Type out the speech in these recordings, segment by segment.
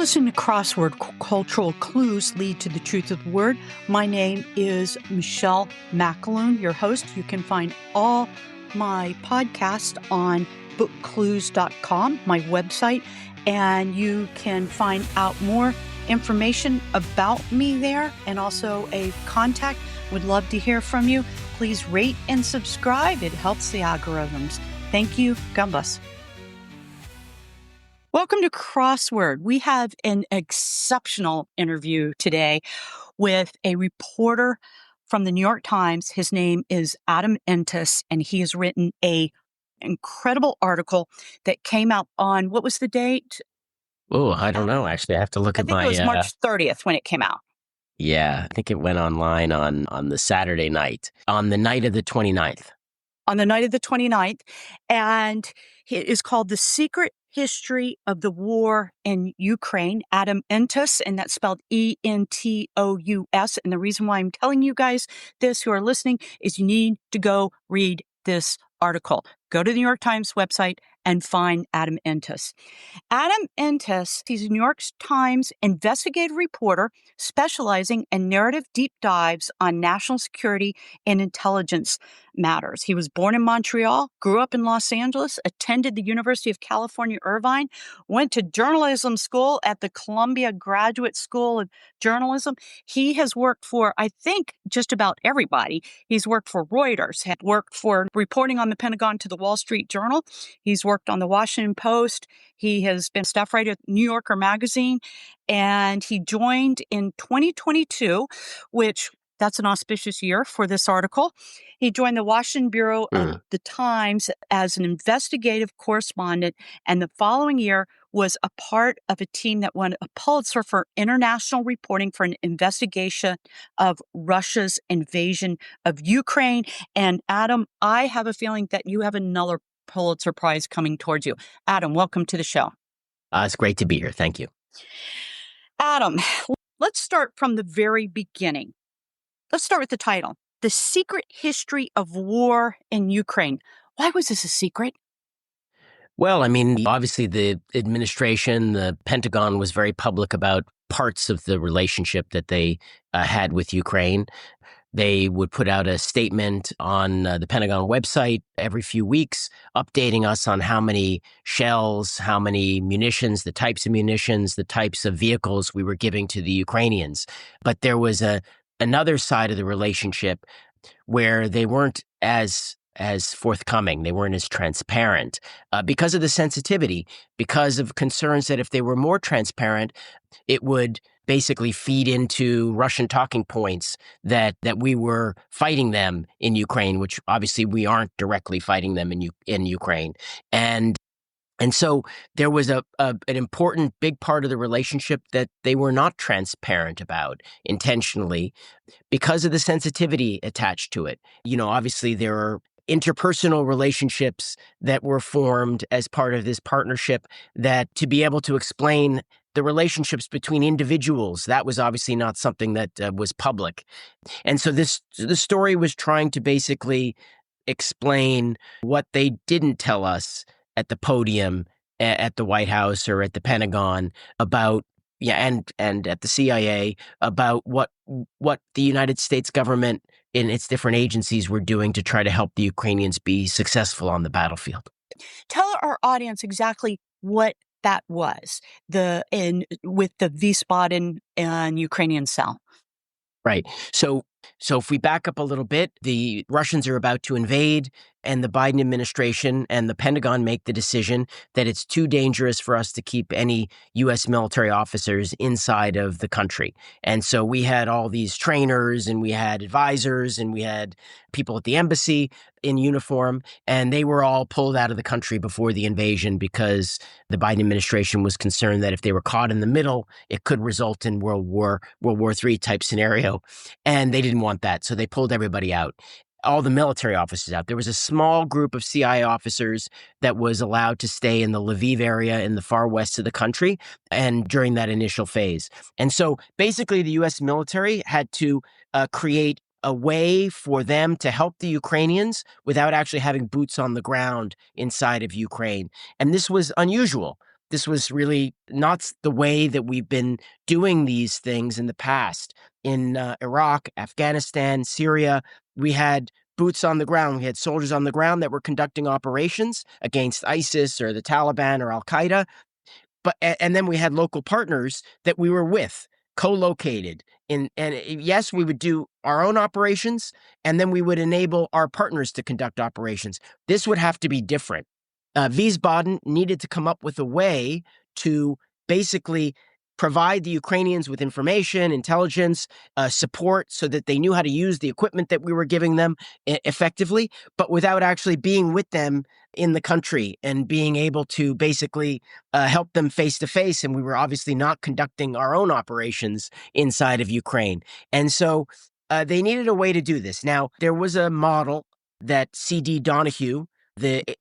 listening to Crossword Cultural Clues Lead to the Truth of the Word. My name is Michelle McAloon, your host. You can find all my podcasts on bookclues.com, my website, and you can find out more information about me there and also a contact. Would love to hear from you. Please rate and subscribe. It helps the algorithms. Thank you. God bless. Welcome to Crossword. We have an exceptional interview today with a reporter from the New York Times. His name is Adam Entous, and he has written an incredible article that came out on, what was the date? Oh, I don't know. Actually, I have to look at my... I think it was March 30th when it came out. Yeah, I think it went online on the Saturday night, on the night of the 29th. On the night of the 29th, and it is called The Secret History of the War in Ukraine. Adam Entous, and that's spelled Entous. And the reason why I'm telling you guys this who are listening is you need to go read this article. Go to the New York Times website and find Adam Entous. Adam Entous, he's a New York Times investigative reporter specializing in narrative deep dives on national security and intelligence matters. He was born in Montreal, grew up in Los Angeles, attended the University of California, Irvine, went to journalism school at the Columbia Graduate School of Journalism. He has worked for, I think, just about everybody. He's worked for Reuters, had worked for reporting on the Pentagon to the Wall Street Journal. He's worked on the Washington Post. He has been staff writer at New Yorker magazine, and he joined in 2022, which that's an auspicious year for this article. He joined the Washington Bureau of the Times as an investigative correspondent, and the following year was a part of a team that won a Pulitzer for international reporting for an investigation of Russia's invasion of Ukraine. And Adam, I have a feeling that you have another Pulitzer Prize coming towards you. Adam, welcome to the show. It's great to be here. Thank you. Adam, let's start from the very beginning. Let's start with the title, The Secret History of War in Ukraine. Why was this a secret? Well, I mean, obviously the administration, the Pentagon was very public about parts of the relationship that they had with Ukraine. They would put out a statement on the Pentagon website every few weeks, updating us on how many shells, how many munitions, the types of munitions, the types of vehicles we were giving to the Ukrainians. But there was another side of the relationship where they weren't as forthcoming. They weren't as transparent because of the sensitivity, because of concerns that if they were more transparent, it would basically feed into Russian talking points that we were fighting them in Ukraine, which obviously we aren't directly fighting them in Ukraine. And so there was an important big part of the relationship that they were not transparent about intentionally because of the sensitivity attached to it. You know, obviously there are interpersonal relationships that were formed as part of this partnership that to be able to explain the relationships between individuals, that was obviously not something that was public. And so the story was trying to basically explain what they didn't tell us at the podium at the White House or at the Pentagon about, and at the CIA about what the United States government in its different agencies were doing to try to help the Ukrainians be successful on the battlefield. Tell our audience exactly what that was with the Wiesbaden and Ukrainian cell. Right. So if we back up a little bit, the Russians are about to invade, and the Biden administration and the Pentagon make the decision that it's too dangerous for us to keep any U.S. military officers inside of the country. And so we had all these trainers, and we had advisors, and we had people at the embassy in uniform, and they were all pulled out of the country before the invasion because the Biden administration was concerned that if they were caught in the middle, it could result in World War III type scenario. And they didn't want that. So they pulled everybody out, all the military officers out. There was a small group of CIA officers that was allowed to stay in the Lviv area in the far west of the country and during that initial phase. And so basically the U.S. military had to create a way for them to help the Ukrainians without actually having boots on the ground inside of Ukraine. And this was unusual This was really not the way that we've been doing these things in the past. In Iraq, Afghanistan, Syria, we had boots on the ground. We had soldiers on the ground that were conducting operations against ISIS or the Taliban or Al Qaeda. But and then we had local partners that we were with, co-located. Yes, we would do our own operations, and then we would enable our partners to conduct operations. This would have to be different. Wiesbaden needed to come up with a way to basically provide the Ukrainians with information, intelligence, support so that they knew how to use the equipment that we were giving them effectively, but without actually being with them in the country and being able to basically help them face to face. And we were obviously not conducting our own operations inside of Ukraine. And so they needed a way to do this. Now, there was a model that C.D. Donahue,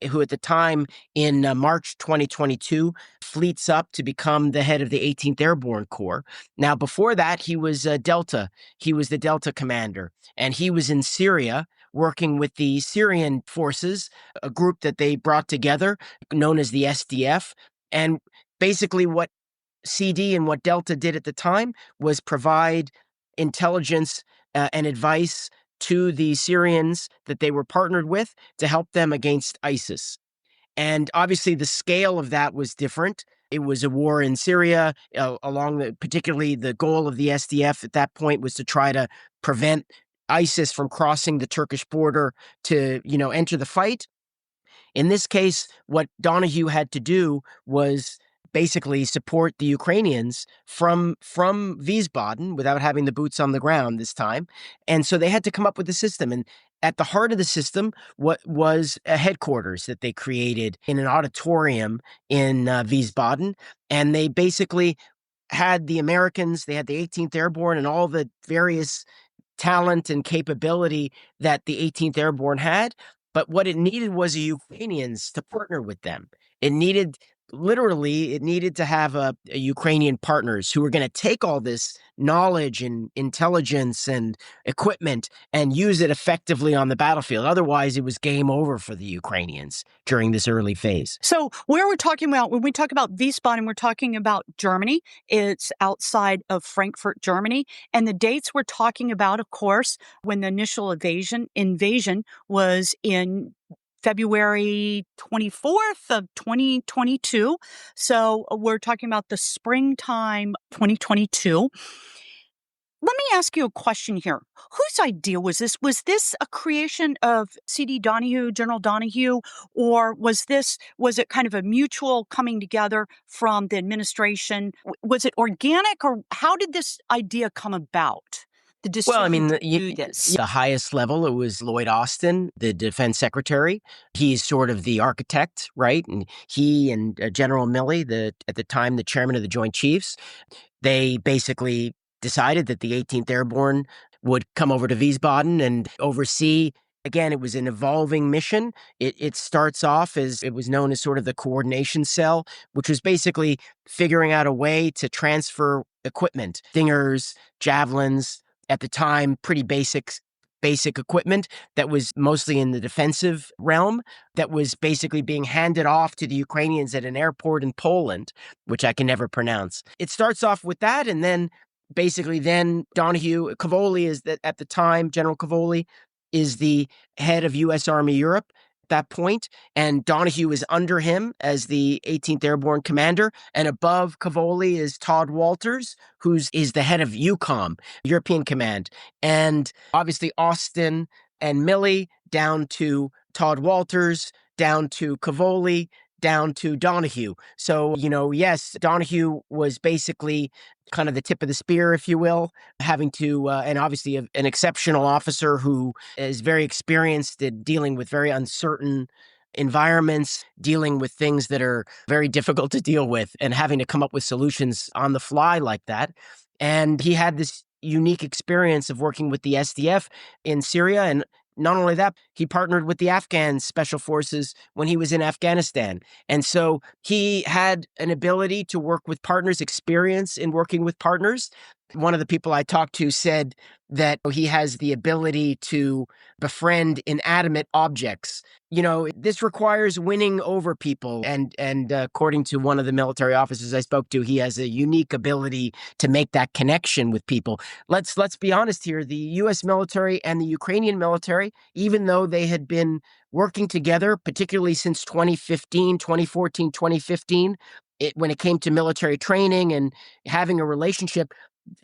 who at the time in March 2022 fleets up to become the head of the 18th Airborne Corps. Now, before that, he was Delta. He was the Delta commander, and he was in Syria working with the Syrian forces, a group that they brought together known as the SDF. And basically what CD and what Delta did at the time was provide intelligence and advice to the Syrians that they were partnered with to help them against ISIS. And obviously the scale of that was different. It was a war in Syria, particularly the goal of the SDF at that point was to try to prevent ISIS from crossing the Turkish border to, enter the fight. In this case, what Donahue had to do was basically support the Ukrainians from Wiesbaden without having the boots on the ground this time. And so they had to come up with a system. And at the heart of the system, what was a headquarters that they created in an auditorium in Wiesbaden. And they basically had the Americans, they had the 18th Airborne and all the various talent and capability that the 18th Airborne had. But what it needed was the Ukrainians to partner with them. It needed to have a Ukrainian partners who were going to take all this knowledge and intelligence and equipment and use it effectively on the battlefield. Otherwise, it was game over for the Ukrainians during this early phase. So where we're talking about, when we talk about Wiesbaden, we're talking about Germany. It's outside of Frankfurt, Germany. And the dates we're talking about, of course, when the initial invasion was in February 24th of 2022. So we're talking about the springtime 2022. Let me ask you a question here. Whose idea was this? Was this a creation of C.D. Donahue, General Donahue, or was it kind of a mutual coming together from the administration? Was it organic, or how did this idea come about? The decision to do this. The highest level, it was Lloyd Austin, the defense secretary. He's sort of the architect, right? And he and General Milley, at the time the chairman of the Joint Chiefs, they basically decided that the 18th Airborne would come over to Wiesbaden and oversee. Again, it was an evolving mission. It starts off as it was known as sort of the coordination cell, which was basically figuring out a way to transfer equipment, stingers, javelins, at the time, pretty basic equipment that was mostly in the defensive realm that was basically being handed off to the Ukrainians at an airport in Poland, which I can never pronounce. It starts off with that, and then Donahue, Cavoli is that at the time, General Cavoli is the head of U.S. Army Europe at that point, and Donahue is under him as the 18th Airborne commander, and above Cavoli is Todd Walters, is the head of EUCOM, European Command, and obviously Austin and Milley down to Todd Walters, down to Cavoli, down to Donahue. So, yes, Donahue was basically kind of the tip of the spear, if you will, having to, and obviously an exceptional officer who is very experienced at dealing with very uncertain environments, dealing with things that are very difficult to deal with, and having to come up with solutions on the fly like that. And he had this unique experience of working with the SDF in Syria. And not only that, he partnered with the Afghan special forces when he was in Afghanistan. And so he had an ability to work with partners, experience in working with partners. One of the people I talked to said that he has the ability to befriend inanimate objects. This requires winning over people. And according to one of the military officers I spoke to, he has a unique ability to make that connection with people. Let's be honest here. The U.S. military and the Ukrainian military, even though they had been working together, particularly since 2015, 2014, 2015, when it came to military training and having a relationship,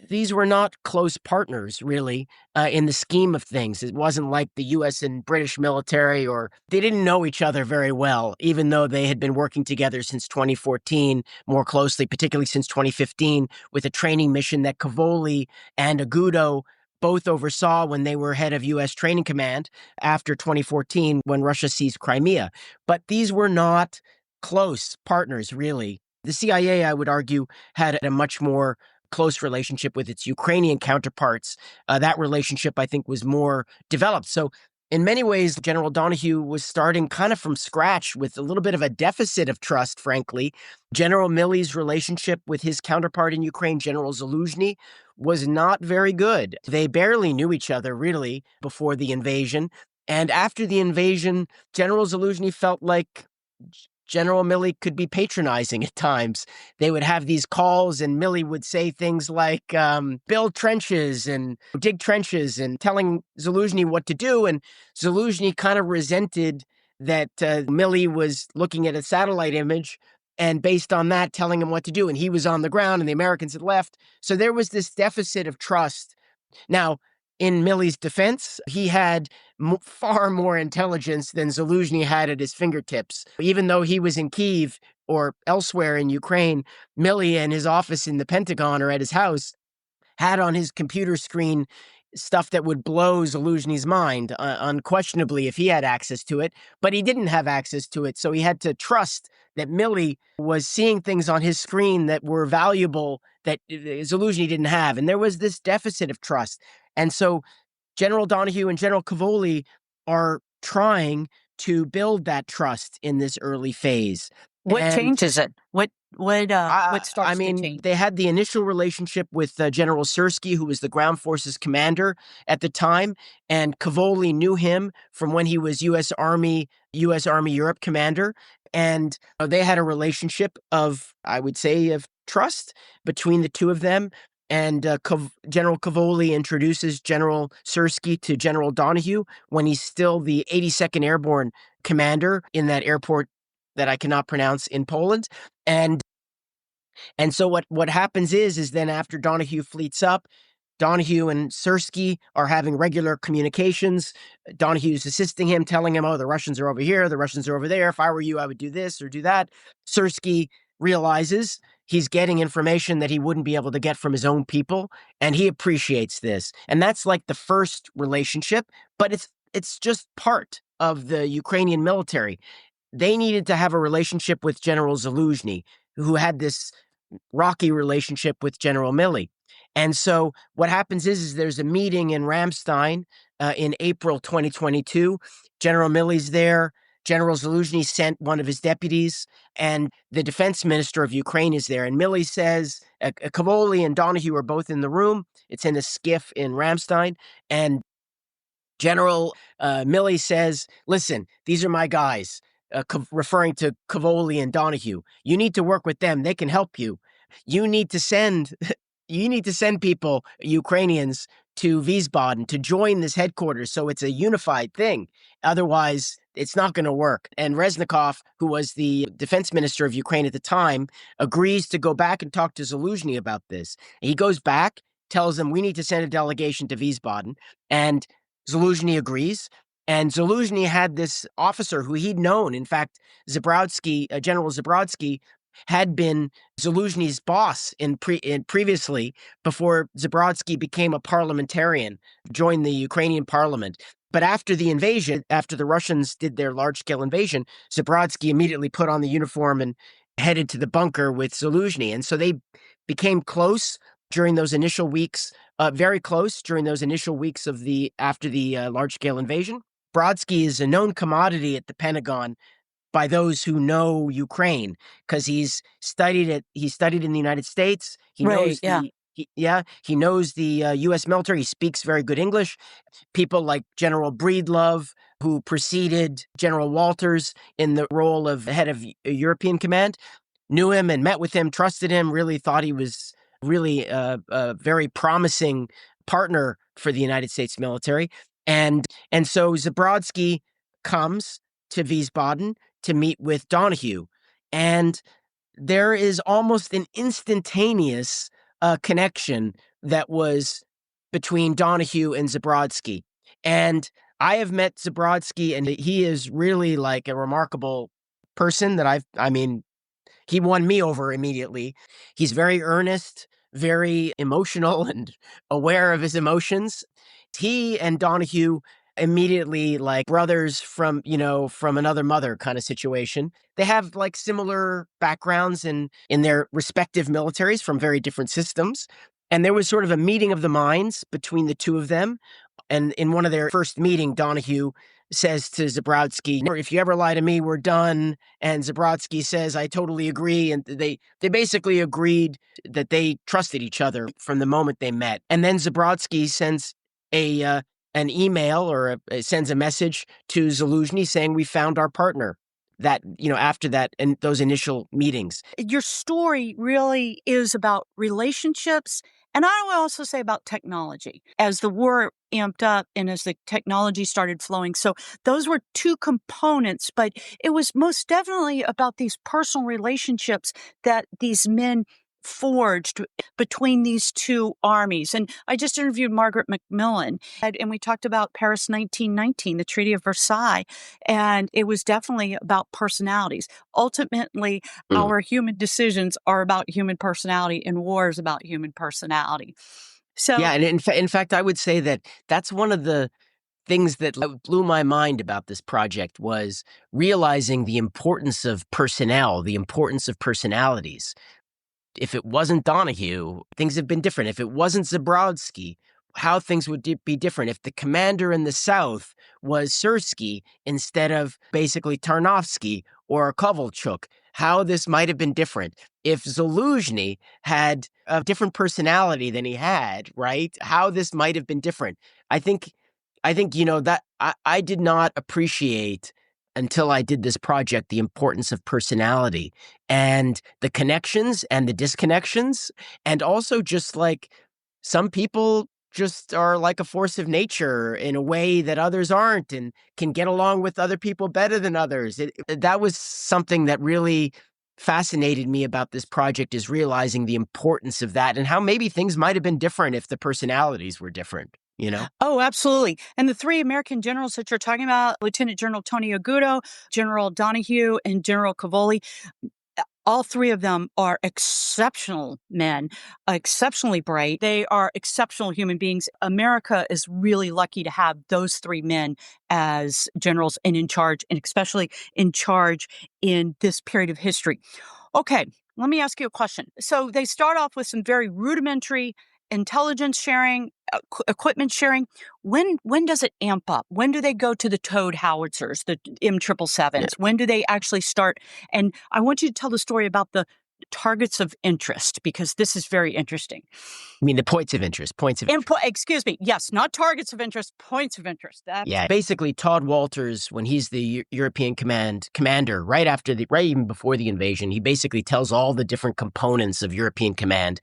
these were not close partners, really, in the scheme of things. It wasn't like the U.S. and British military, or they didn't know each other very well, even though they had been working together since 2014, more closely, particularly since 2015, with a training mission that Cavoli and Agudo both oversaw when they were head of U.S. Training Command after 2014, when Russia seized Crimea. But these were not close partners, really. The CIA, I would argue, had a much more close relationship with its Ukrainian counterparts. That relationship, I think, was more developed. So in many ways, General Donahue was starting kind of from scratch with a little bit of a deficit of trust, frankly. General Milley's relationship with his counterpart in Ukraine, General Zaluzhny, was not very good. They barely knew each other, really, before the invasion. And after the invasion, General Zaluzhny felt like General Milley could be patronizing at times. They would have these calls, and Milley would say things like, build trenches and dig trenches, and telling Zaluzhny what to do. And Zaluzhny kind of resented that Milley was looking at a satellite image and based on that telling him what to do. And he was on the ground and the Americans had left. So there was this deficit of trust. Now, in Milley's defense, he had far more intelligence than Zaluzhny had at his fingertips. Even though he was in Kyiv or elsewhere in Ukraine, Milley and his office in the Pentagon or at his house had on his computer screen stuff that would blow Zaluzhny's mind, unquestionably, if he had access to it. But he didn't have access to it, so he had to trust that Milley was seeing things on his screen that were valuable that Zaluzhny didn't have. And there was this deficit of trust. And so General Donahue and General Cavoli are trying to build that trust in this early phase. What changes it? What starts to change? They had the initial relationship with General Sersky, who was the ground forces commander at the time, and Cavoli knew him from when he was U.S. Army Europe commander, and they had a relationship of, I would say, of trust between the two of them. And General Cavoli introduces General Sersky to General Donahue when he's still the 82nd Airborne commander in that airport that I cannot pronounce in Poland. And so what happens is then after Donahue fleets up, Donahue and Sersky are having regular communications. Donahue's assisting him, telling him, oh, the Russians are over here, the Russians are over there. If I were you, I would do this or do that. Sersky realizes he's getting information that he wouldn't be able to get from his own people, and he appreciates this. And that's like the first relationship, but it's just part of the Ukrainian military. They needed to have a relationship with General Zaluzhny, who had this rocky relationship with General Milley. And so what happens is there's a meeting in Ramstein in April 2022. General Milley's there. General Zaluzhny sent one of his deputies, and the defense minister of Ukraine is there. And Milley says, Cavoli and Donahue are both in the room. It's in a skiff in Ramstein. And General Milley says, listen, these are my guys, referring to Cavoli and Donahue. You need to work with them. They can help you. You need to send people, Ukrainians, to Wiesbaden to join this headquarters so it's a unified thing. Otherwise, it's not going to work. And Reznikov, who was the defense minister of Ukraine at the time, agrees to go back and talk to Zaluzhny about this. He goes back, tells him, we need to send a delegation to Wiesbaden. And Zaluzhny agrees. And Zaluzhny had this officer who he'd known. In fact, Zabrodsky, General Zabrodsky, had been Zaluzhny's boss previously, before Zabrodsky became a parliamentarian, joined the Ukrainian parliament. But after the invasion, after the Russians did their large-scale invasion, Zabrodsky immediately put on the uniform and headed to the bunker with Zaluzhny. And so they became close during those initial weeks, very close during those initial weeks after the large-scale invasion. Brodsky is a known commodity at the Pentagon by those who know Ukraine, because he studied in the United States. He knows He knows the U.S. military. He speaks very good English. People like General Breedlove, who preceded General Walters in the role of head of European Command, knew him and met with him, trusted him, really thought he was really a very promising partner for the United States military. And so Zabrodsky comes to Wiesbaden to meet with Donahue. And there is almost an instantaneous connection that was between Donahue and Zabrodsky. And I have met Zabrodsky, and he is really like a remarkable person that I mean, he won me over immediately. He's very earnest, very emotional, and aware of his emotions. He and Donahue immediately like brothers from, from another mother kind of situation. They have like similar backgrounds in their respective militaries from very different systems. And there was sort of a meeting of the minds between the two of them. And in one of their first meeting, Donahue says to Zabrodsky, "If you ever lie to me, we're done." And Zabrodsky says, "I totally agree." And they basically agreed that they trusted each other from the moment they met. And then Zabrodsky sends an email or sends a message to Zaluzhny saying, "We found our partner." That, after that and those initial meetings. Your story really is about relationships, and I will also say about technology. As the war amped up and as the technology started flowing, so those were two components, but it was most definitely about these personal relationships that these men forged between these two armies. And I just interviewed Margaret Macmillan, and we talked about Paris 1919, the Treaty of Versailles, and it was definitely about personalities. Ultimately, our human decisions are about human personality, and war is about human personality. So, Yeah, and in fact, I would say that that's one of the things that blew my mind about this project was realizing the importance of personnel, the importance of personalities. If it wasn't Donahue, things have been different. If it wasn't Zabrodsky, how things would be different. If the commander in the South was Sersky instead of basically Tarnovsky or Kovalchuk, how this might have been different. If Zaluzhny had a different personality than he had, right? How this might have been different. I think, that I did not appreciate until I did this project the importance of personality and the connections and the disconnections. And also just like some people just are like a force of nature in a way that others aren't and can get along with other people better than others. That was something that really fascinated me about this project, is realizing the importance of that and how maybe things might have been different if the personalities were different. oh, absolutely. And the three American generals that you're talking about, Lieutenant General Tony Agudo, General Donahue, and General Cavoli, all three of them are exceptional men, exceptionally bright. They are exceptional human beings. America is really lucky to have those three men as generals and in charge, and especially in charge in this period of history. Okay, let me ask you a question. So they start off with some very rudimentary intelligence sharing, equipment sharing. When does it amp up? When do they go to the towed howitzers, the M777s? When do they actually start? And I want you to tell the story about the targets of interest, because this is very interesting. I mean, the points of interest. Excuse me. Yes, not targets of interest, points of interest. Yeah, basically Todd Walters, when he's the European commander, right even before the invasion, he basically tells all the different components of European command,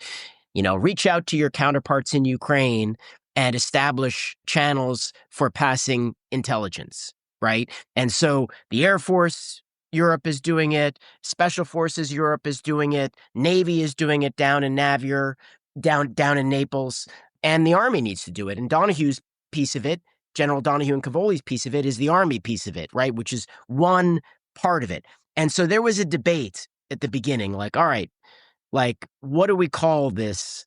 reach out to your counterparts in Ukraine and establish channels for passing intelligence, right? And so the Air Force Europe is doing it, Special Forces Europe is doing it, Navy is doing it down in Navier, down in Naples, and the Army needs to do it. And Donahue's piece of it, General Donahue and Cavoli's piece of it, is the Army piece of it, right? Which is one part of it. And so there was a debate at the beginning, like, all right, like, what do we call this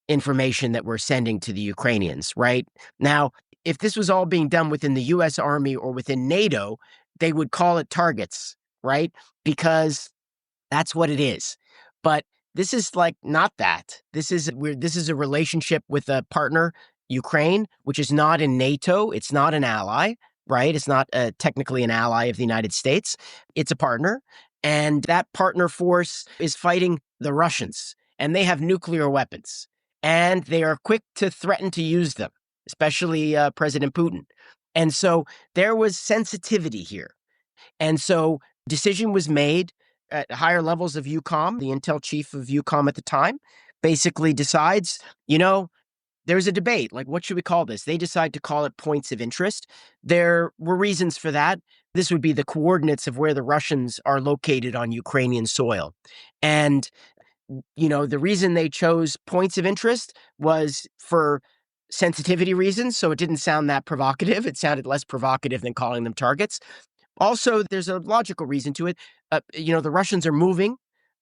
information that we're sending to the Ukrainians, right? Now, if this was all being done within the U.S. Army or within NATO, they would call it targets, right? Because that's what it is. But this is like not that. This is a relationship with a partner, Ukraine, which is not in NATO. It's not an ally, right? It's not technically an ally of the United States. It's a partner. And that partner force is fighting the Russians, and they have nuclear weapons. and they are quick to threaten to use them, especially President Putin. And so there was sensitivity here. And so decision was made at higher levels of EUCOM. The intel chief of EUCOM at the time basically decides, there's a debate, like, what should we call this? They decide to call it points of interest. There were reasons for that. This would be the coordinates of where the Russians are located on Ukrainian soil. And, the reason they chose points of interest was for sensitivity reasons. So it didn't sound that provocative. It sounded less provocative than calling them targets. Also, there's a logical reason to it. The Russians are moving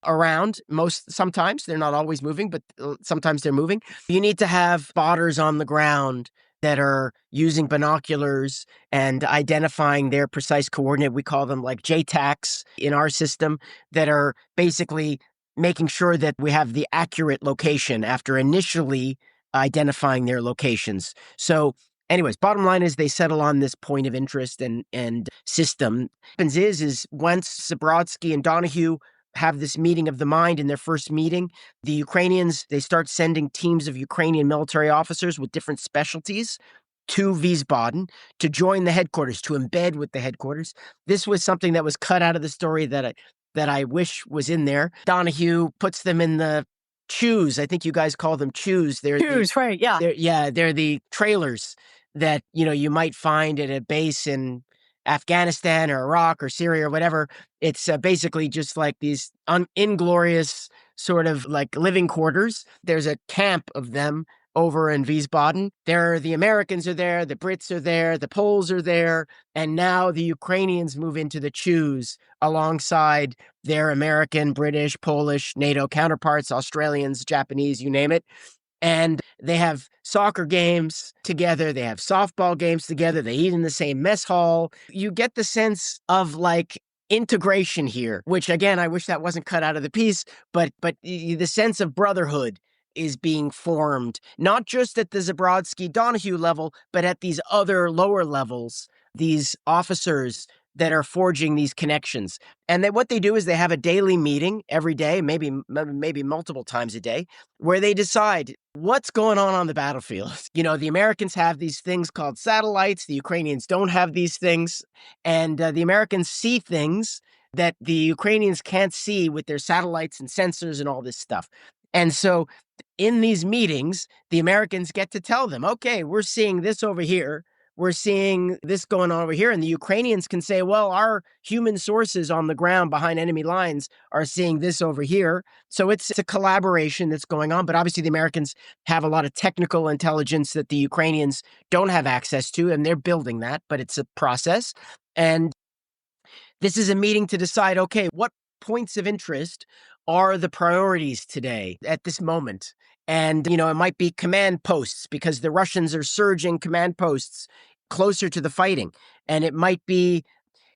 around sometimes. They're not always moving, but sometimes they're moving. You need to have spotters on the ground that are using binoculars and identifying their precise coordinate. We call them like JTACs in our system, that are basically making sure that we have the accurate location after initially identifying their locations. So anyways, bottom line is they settle on this point of interest and system. What happens is once Zabrodsky and Donahue have this meeting of the mind in their first meeting, the Ukrainians, they start sending teams of Ukrainian military officers with different specialties to Wiesbaden to join the headquarters, to embed with the headquarters. This was something that was cut out of the story that I wish was in there. Donahue puts them in the chews. I think you guys call them chews. Right? Yeah. They're the trailers that you might find at a base in Afghanistan or Iraq or Syria or whatever. It's basically just like these inglorious sort of like living quarters. There's a camp of them over in Wiesbaden. The Americans are there, the Brits are there, the Poles are there, and now the Ukrainians move into the chews alongside their American, British, Polish, NATO counterparts, Australians, Japanese, you name it. And they have soccer games together. They have softball games together. They eat in the same mess hall. You get the sense of like integration here, which again, I wish that wasn't cut out of the piece, but the sense of brotherhood is being formed, not just at the Zabrodsky Donahue level, but at these other lower levels, these officers that are forging these connections. And what they do is they have a daily meeting every day, maybe multiple times a day, where they decide what's going on the battlefield. The Americans have these things called satellites. The Ukrainians don't have these things. And the Americans see things that the Ukrainians can't see with their satellites and sensors and all this stuff. And so in these meetings, the Americans get to tell them, okay, we're seeing this over here. We're seeing this going on over here. And the Ukrainians can say, well, our human sources on the ground behind enemy lines are seeing this over here. So it's a collaboration that's going on. But obviously, the Americans have a lot of technical intelligence that the Ukrainians don't have access to, and they're building that. But it's a process. And this is a meeting to decide, okay, what points of interest are the priorities today at this moment? And, it might be command posts because the Russians are surging command posts closer to the fighting. And it might be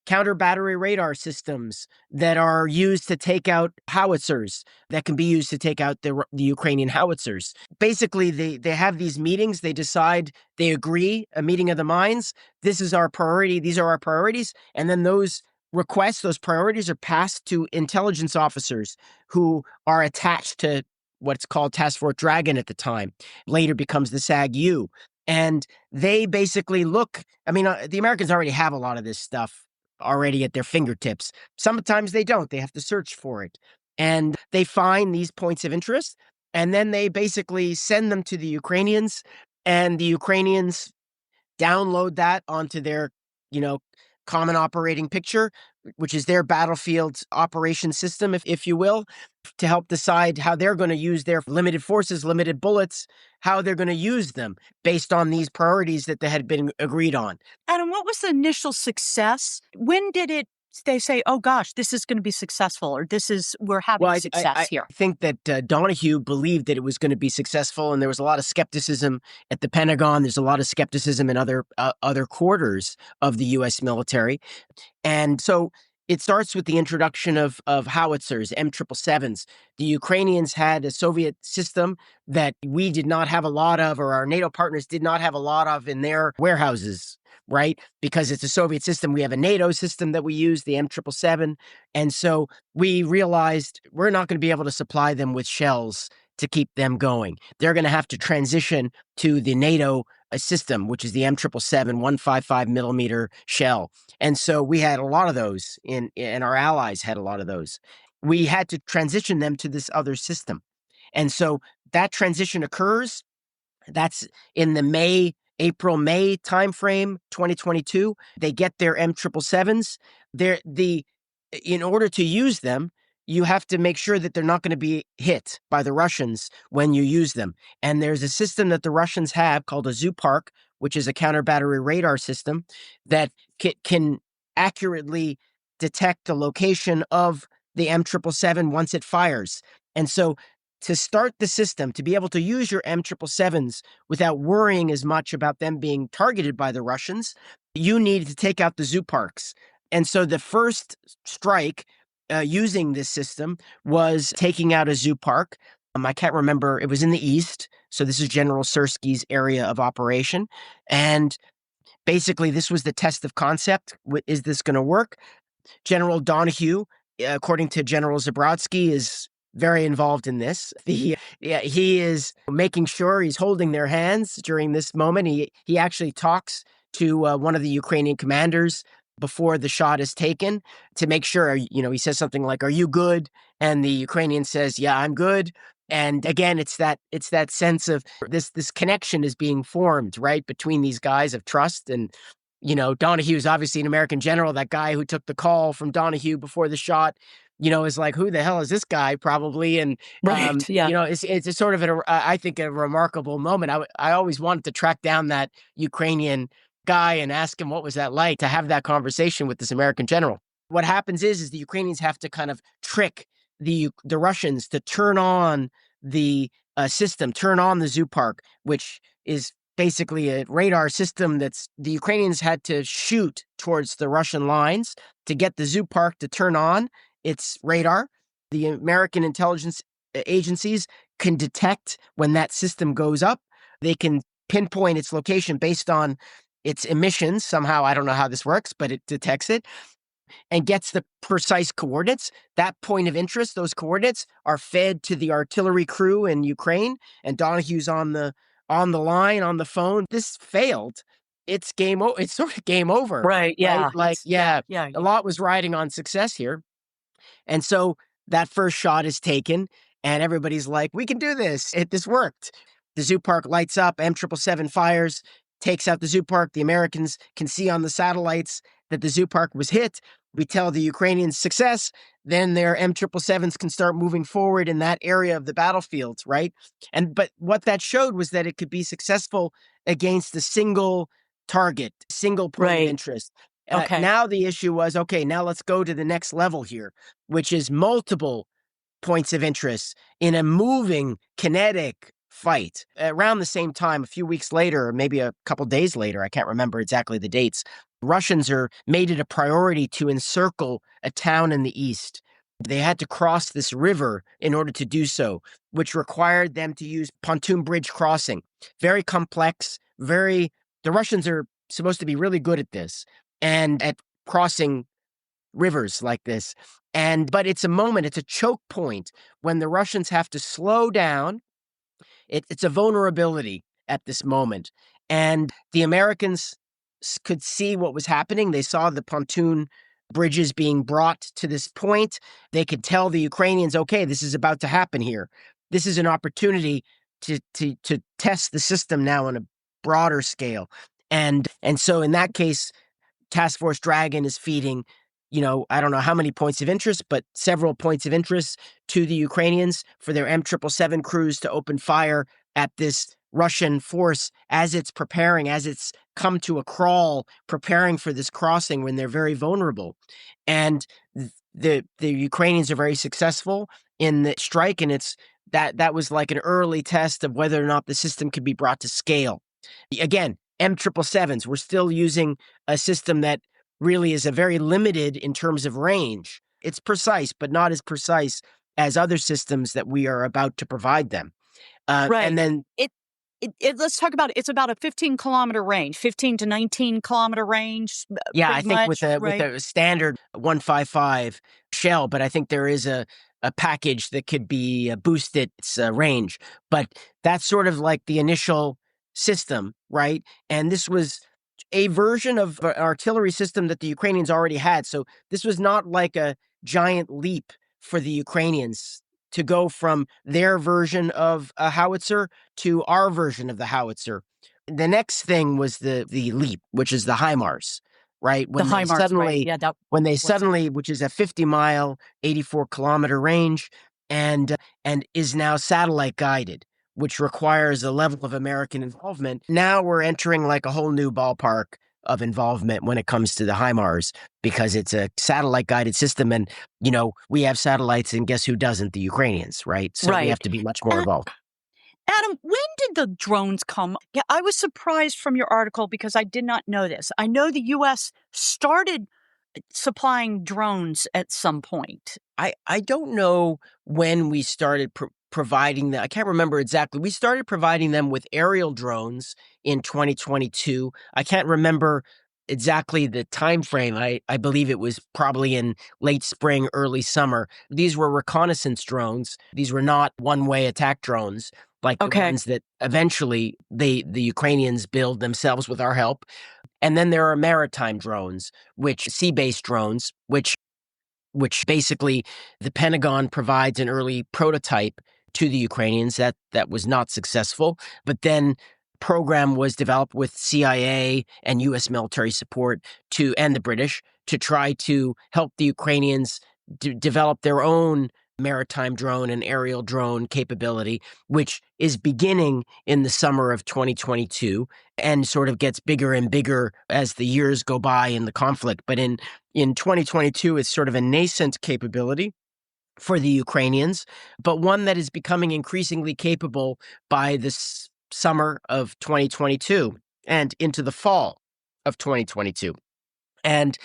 counter battery radar systems that are used to take out howitzers that can be used to take out the Ukrainian howitzers. Basically, they have these meetings. They decide, they agree, a meeting of the minds. This is our priority. These are our priorities. And then those requests, those priorities are passed to intelligence officers who are attached to what's called Task Force Dragon at the time, later becomes the SAG-U. And they basically look, the Americans already have a lot of this stuff already at their fingertips. Sometimes they don't. They have to search for it. And they find these points of interest, and then they basically send them to the Ukrainians, and the Ukrainians download that onto their, common operating picture, which is their battlefield operation system, if you will, to help decide how they're going to use their limited forces, limited bullets, how they're going to use them based on these priorities that they had been agreed on. Adam, what was the initial success? When did they say, oh gosh, this is going to be successful, or we're having success here? I think that Donahue believed that it was going to be successful, and there was a lot of skepticism at the Pentagon. There's a lot of skepticism in other quarters of the U.S. military. And so it starts with the introduction of howitzers, M777s. The Ukrainians had a Soviet system that we did not have a lot of, or our NATO partners did not have a lot of in their warehouses, right? Because it's a Soviet system. We have a NATO system that we use, the M777. And so we realized we're not going to be able to supply them with shells to keep them going. They're going to have to transition to the NATO system, which is the M777 155 millimeter shell. And so we had a lot of those and our allies had a lot of those. We had to transition them to this other system. And so that transition occurs. That's in the April-May timeframe, 2022. They get their M777s. In order to use them, you have to make sure that they're not going to be hit by the Russians when you use them. And there's a system that the Russians have called a Zoopark, which is a counter-battery radar system that can accurately detect the location of the M777 once it fires. And so to start the system, to be able to use your M777s without worrying as much about them being targeted by the Russians, you need to take out the Zooparks. And so the first strike using this system was taking out a Zoopark. I can't remember. It was in the east. So this is General Syrski's area of operation. And basically, this was the test of concept. Is this going to work? General Donahue, according to General Zabrodsky, is very involved in this. He is making sure he's holding their hands during this moment. He actually talks to one of the Ukrainian commanders before the shot is taken to make sure, he says something like, "Are you good?" And the Ukrainian says, "Yeah, I'm good." And again, it's that sense of this connection is being formed, right, between these guys of trust. And Donahue is obviously an American general. That guy who took the call from Donahue before the shot, is like, who the hell is this guy? Probably. And Right. Yeah. it's a sort of I think a remarkable moment. I always wanted to track down that Ukrainian guy and ask him what was that like to have that conversation with this American general. What happens is the Ukrainians have to kind of trick the Russians to turn on the system, turn on the Zoopark, which is basically a radar system the Ukrainians had to shoot towards the Russian lines to get the Zoopark to turn on its radar. The American intelligence agencies can detect when that system goes up. They can pinpoint its location based on its emissions. Somehow, I don't know how this works, but it detects it and gets the precise coordinates. That point of interest, those coordinates are fed to the artillery crew in Ukraine, and Donahue's on the line, on the phone. This failed. It's it's sort of game over. Right. Yeah. Right? Like, Yeah. a lot was riding on success here. And so that first shot is taken, and everybody's like, we can do this. This worked. The Zoopark lights up, M777 fires, takes out the Zoopark. The Americans can see on the satellites that the Zoopark was hit. We tell the Ukrainians success, then their M777s can start moving forward in that area of the battlefield, right? But what that showed was that it could be successful against a single target, single point of interest. Okay. Now the issue was, okay, now let's go to the next level here, which is multiple points of interest in a moving, kinetic fight. Around the same time, a few weeks later, or maybe a couple days later, I can't remember exactly the dates, Russians made it a priority to encircle a town in the east. They had to cross this river in order to do so, which required them to use pontoon bridge crossing. Very complex, the Russians are supposed to be really good at this and at crossing rivers like this. But it's a choke point when the Russians have to slow down. It's a vulnerability at this moment. And the Americans could see what was happening. They saw the pontoon bridges being brought to this point. They could tell the Ukrainians, okay, this is about to happen here. This is an opportunity to test the system now on a broader scale. And so in that case, Task Force Dragon is feeding, I don't know how many points of interest, but several points of interest to the Ukrainians for their M777 crews to open fire at this Russian force as it's preparing, as it's come to a crawl, preparing for this crossing when they're very vulnerable. And the Ukrainians are very successful in the strike, and that was like an early test of whether or not the system could be brought to scale. Again, M777s, we're still using a system that really is a very limited in terms of range. It's precise, but not as precise as other systems that we are about to provide them. Right. And then let's talk about it. It's about a 15-kilometer range, 15 to 19-kilometer range. I think with a standard 155 shell, but I think there is a a package that could be boost its range. But that's sort of like the initial system, right? And this was a version of an artillery system that the Ukrainians already had. So this was not like a giant leap for the Ukrainians to go from their version of a howitzer to our version of the howitzer. The next thing was the leap, which is the HIMARS, right? The HIMARS, right? Yeah, that When they was suddenly, which is a 50-mile, 84-kilometer range, and is now satellite guided, which requires a level of American involvement. Now we're entering like a whole new ballpark of involvement when it comes to the HIMARS, because it's a satellite guided system. And, we have satellites, and guess who doesn't? The Ukrainians, right? So we right. have to be much more involved. Adam, when did the drones come? Yeah, I was surprised from your article because I did not know this. I know the U.S. started supplying drones at some point. I don't know when we started providing them. I can't remember exactly. We started providing them with aerial drones in 2022. I can't remember exactly the time frame. I believe it was probably in late spring, early summer. These were reconnaissance drones. These were not one-way attack drones like the ones that eventually the Ukrainians build themselves with our help. And then there are maritime drones, sea-based drones, which basically the Pentagon provides an early prototype to the Ukrainians that was not successful. But then program was developed with CIA and U.S. military support and the British to try to help the Ukrainians develop their own maritime drone and aerial drone capability, which is beginning in the summer of 2022 and sort of gets bigger and bigger as the years go by in the conflict. But in 2022, it's sort of a nascent capability for the Ukrainians, but one that is becoming increasingly capable by this summer of 2022 and into the fall of 2022. And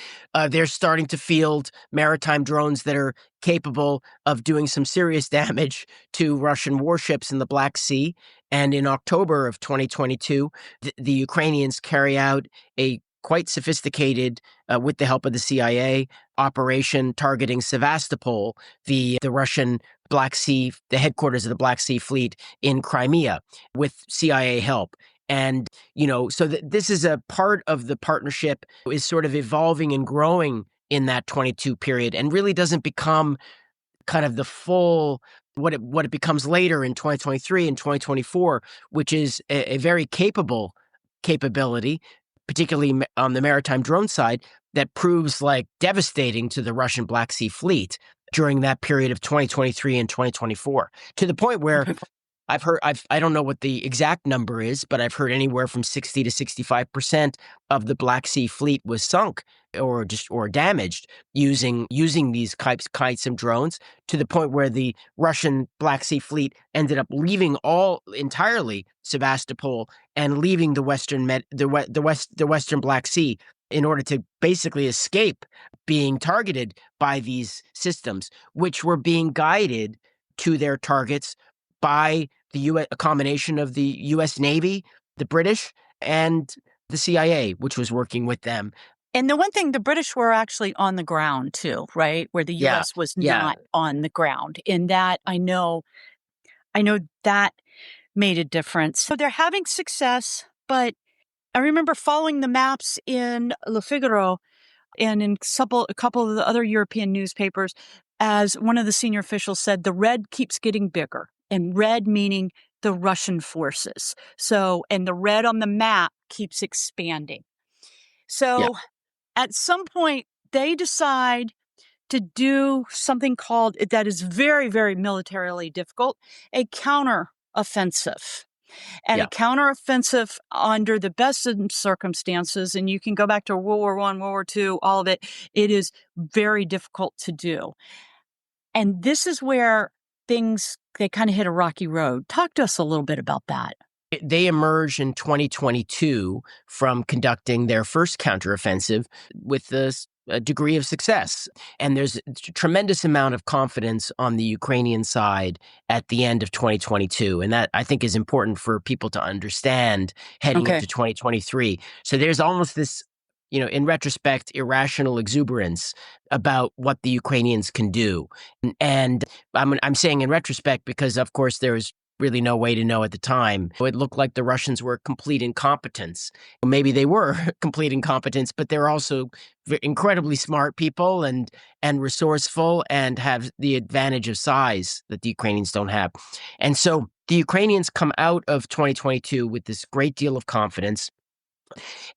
they're starting to field maritime drones that are capable of doing some serious damage to Russian warships in the Black Sea. And in October of 2022, the Ukrainians carry out a quite sophisticated, with the help of the CIA, operation targeting Sevastopol, the Russian Black Sea, the headquarters of the Black Sea Fleet in Crimea, with CIA help. And, so this is a part of the partnership is sort of evolving and growing in that 22 period and really doesn't become kind of the full what it becomes later in 2023 and 2024, which is a very capability, particularly on the maritime drone side, that proves like devastating to the Russian Black Sea Fleet during that period of 2023 and 2024, to the point where I don't know what the exact number is, but I've heard anywhere from 60 to 65% of the Black Sea Fleet was sunk or damaged using these kinds of drones, to the point where the Russian Black Sea Fleet ended up leaving entirely Sevastopol and leaving the Western Black Sea in order to basically escape being targeted by these systems, which were being guided to their targets by a combination of the U.S. Navy, the British, and the CIA, which was working with them. And the one thing, the British were actually on the ground too, right? Where the U.S. was not on the ground. And that I know that made a difference. So they're having success, but I remember following the maps in Le Figaro and in a couple of the other European newspapers, as one of the senior officials said, the red keeps getting bigger. And red meaning the Russian forces. And the red on the map keeps expanding. So at some point, they decide to do something called, that is very, very militarily difficult, a counteroffensive. And a counteroffensive under the best of circumstances, and you can go back to World War I, World War II, all of it, it is very difficult to do. And this is where they kind of hit a rocky road. Talk to us a little bit about that. They emerged in 2022 from conducting their first counteroffensive with a degree of success. And there's a tremendous amount of confidence on the Ukrainian side at the end of 2022. And that, I think, is important for people to understand heading into 2023. So there's almost this, in retrospect, irrational exuberance about what the Ukrainians can do. And I'm saying in retrospect because, of course, there was really no way to know at the time. It looked like the Russians were complete incompetents. Maybe they were complete incompetents, but they're also incredibly smart people and resourceful and have the advantage of size that the Ukrainians don't have. And so the Ukrainians come out of 2022 with this great deal of confidence.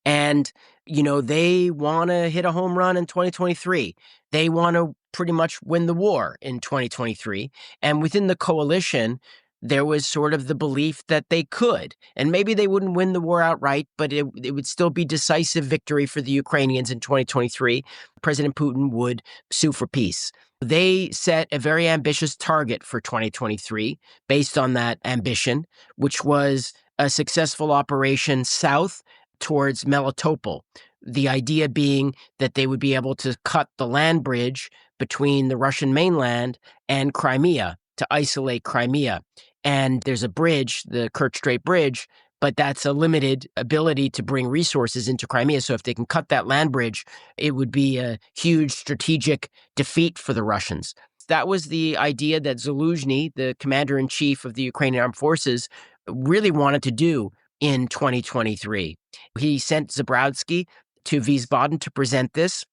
And, they want to hit a home run in 2023. They want to pretty much win the war in 2023. And within the coalition, there was sort of the belief that they could. And maybe they wouldn't win the war outright, but it would still be decisive victory for the Ukrainians in 2023. President Putin would sue for peace. They set a very ambitious target for 2023 based on that ambition, which was a successful operation south towards Melitopol. The idea being that they would be able to cut the land bridge between the Russian mainland and Crimea to isolate Crimea. And there's a bridge, the Kerch Strait Bridge, but that's a limited ability to bring resources into Crimea. So if they can cut that land bridge, it would be a huge strategic defeat for the Russians. That was the idea that Zaluzhny, the commander-in-chief of the Ukrainian Armed Forces, really wanted to do in 2023. He sent Zabrodsky to Wiesbaden to present this,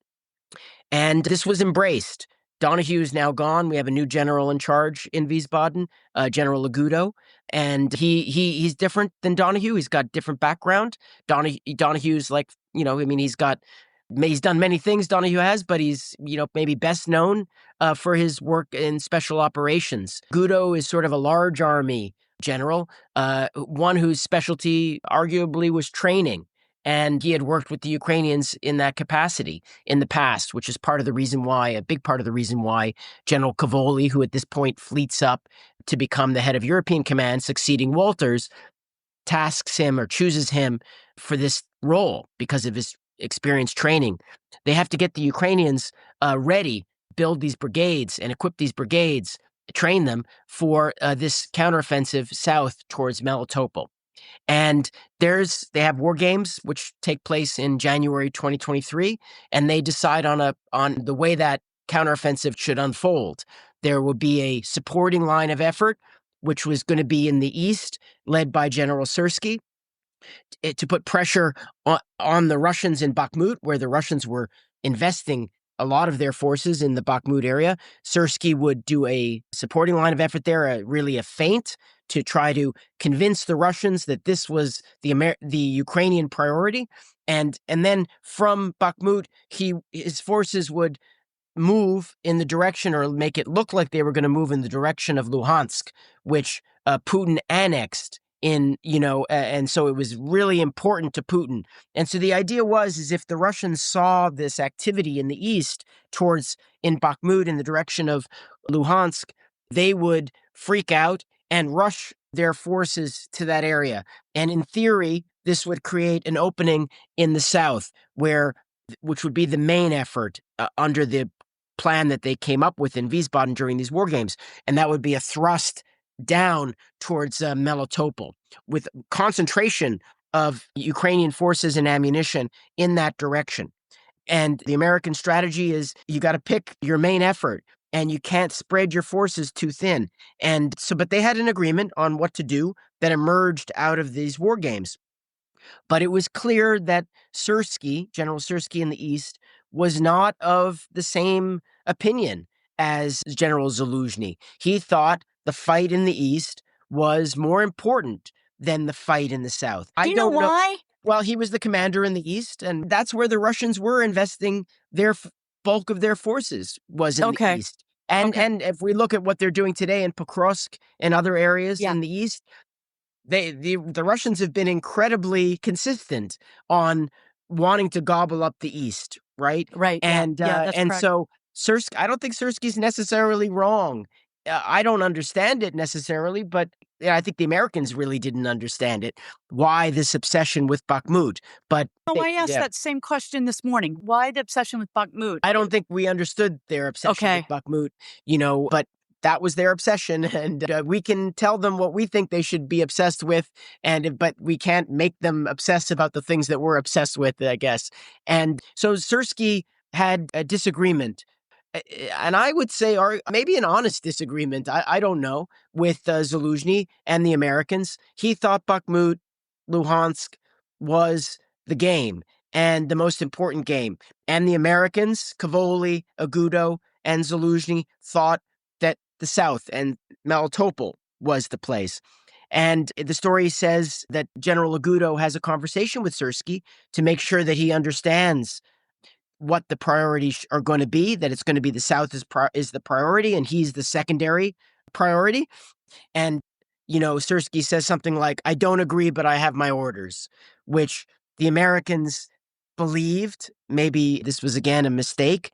and this was embraced. Donahue is now gone. We have a new general in charge in Wiesbaden, General Agudo, and he's different than Donahue. He's got different background. Donahue's like, he's done many things, Donahue has, but he's, maybe best known for his work in special operations. Agudo is sort of a large army general, one whose specialty arguably was training. And he had worked with the Ukrainians in that capacity in the past, which is a big part of the reason why General Kavoli, who at this point fleets up to become the head of European Command, succeeding Walters, tasks him or chooses him for this role because of his experience training. They have to get the Ukrainians ready, build these brigades and equip these brigades, train them for this counteroffensive south towards Melitopol. And they have war games which take place in January 2023, and they decide on the way that counteroffensive should unfold. There will be a supporting line of effort, which was going to be in the east, led by General Syrsky, to put pressure on the Russians in Bakhmut, where the Russians were investing a lot of their forces in the Bakhmut area. Syrsky would do a supporting line of effort there, really a feint, to try to convince the Russians that this was the Ukrainian priority. And then from Bakhmut, his forces would move in the direction, or make it look like they were going to move in the direction of Luhansk, which Putin annexed and so it was really important to Putin. And so the idea is if the Russians saw this activity in the east in Bakhmut in the direction of Luhansk, they would freak out and rush their forces to that area. And in theory, this would create an opening in the south, which would be the main effort under the plan that they came up with in Wiesbaden during these war games. And that would be a thrust down towards Melitopol, with concentration of Ukrainian forces and ammunition in that direction. And the American strategy is you got to pick your main effort, and you can't spread your forces too thin. But they had an agreement on what to do that emerged out of these war games. But it was clear that General Syrsky in the east, was not of the same opinion as General Zaluzhny. He thought the fight in the east was more important than the fight in the south. Do you know why? Well, he was the commander in the east, and that's where the Russians were investing their bulk of their forces, was in the east. And if we look at what they're doing today in Pokrovsk and other areas in the east, the Russians have been incredibly consistent on wanting to gobble up the east, right? Right. And that's correct. So Syrsky, I don't think Syrsky's necessarily wrong. I don't understand it necessarily, but I think the Americans really didn't understand it. Why this obsession with Bakhmut? But I asked that same question this morning. Why the obsession with Bakhmut? I don't think we understood their obsession with Bakhmut, but that was their obsession, and we can tell them what we think they should be obsessed with, but we can't make them obsess about the things that we're obsessed with, I guess. And so Syrskyi had a disagreement, and I would say, or maybe an honest disagreement, I don't know, with Zaluzhny and the Americans. He thought Bakhmut, Luhansk was the game and the most important game. And the Americans, Kavoli, Agudo, and Zaluzhny thought that the South and Melitopol was the place. And the story says that General Agudo has a conversation with Syrskyi to make sure that he understands what the priorities are going to be, that it's going to be the South is the priority and he's the secondary priority. And, Syrskyi says something like, I don't agree, but I have my orders, which the Americans believed, maybe this was again a mistake,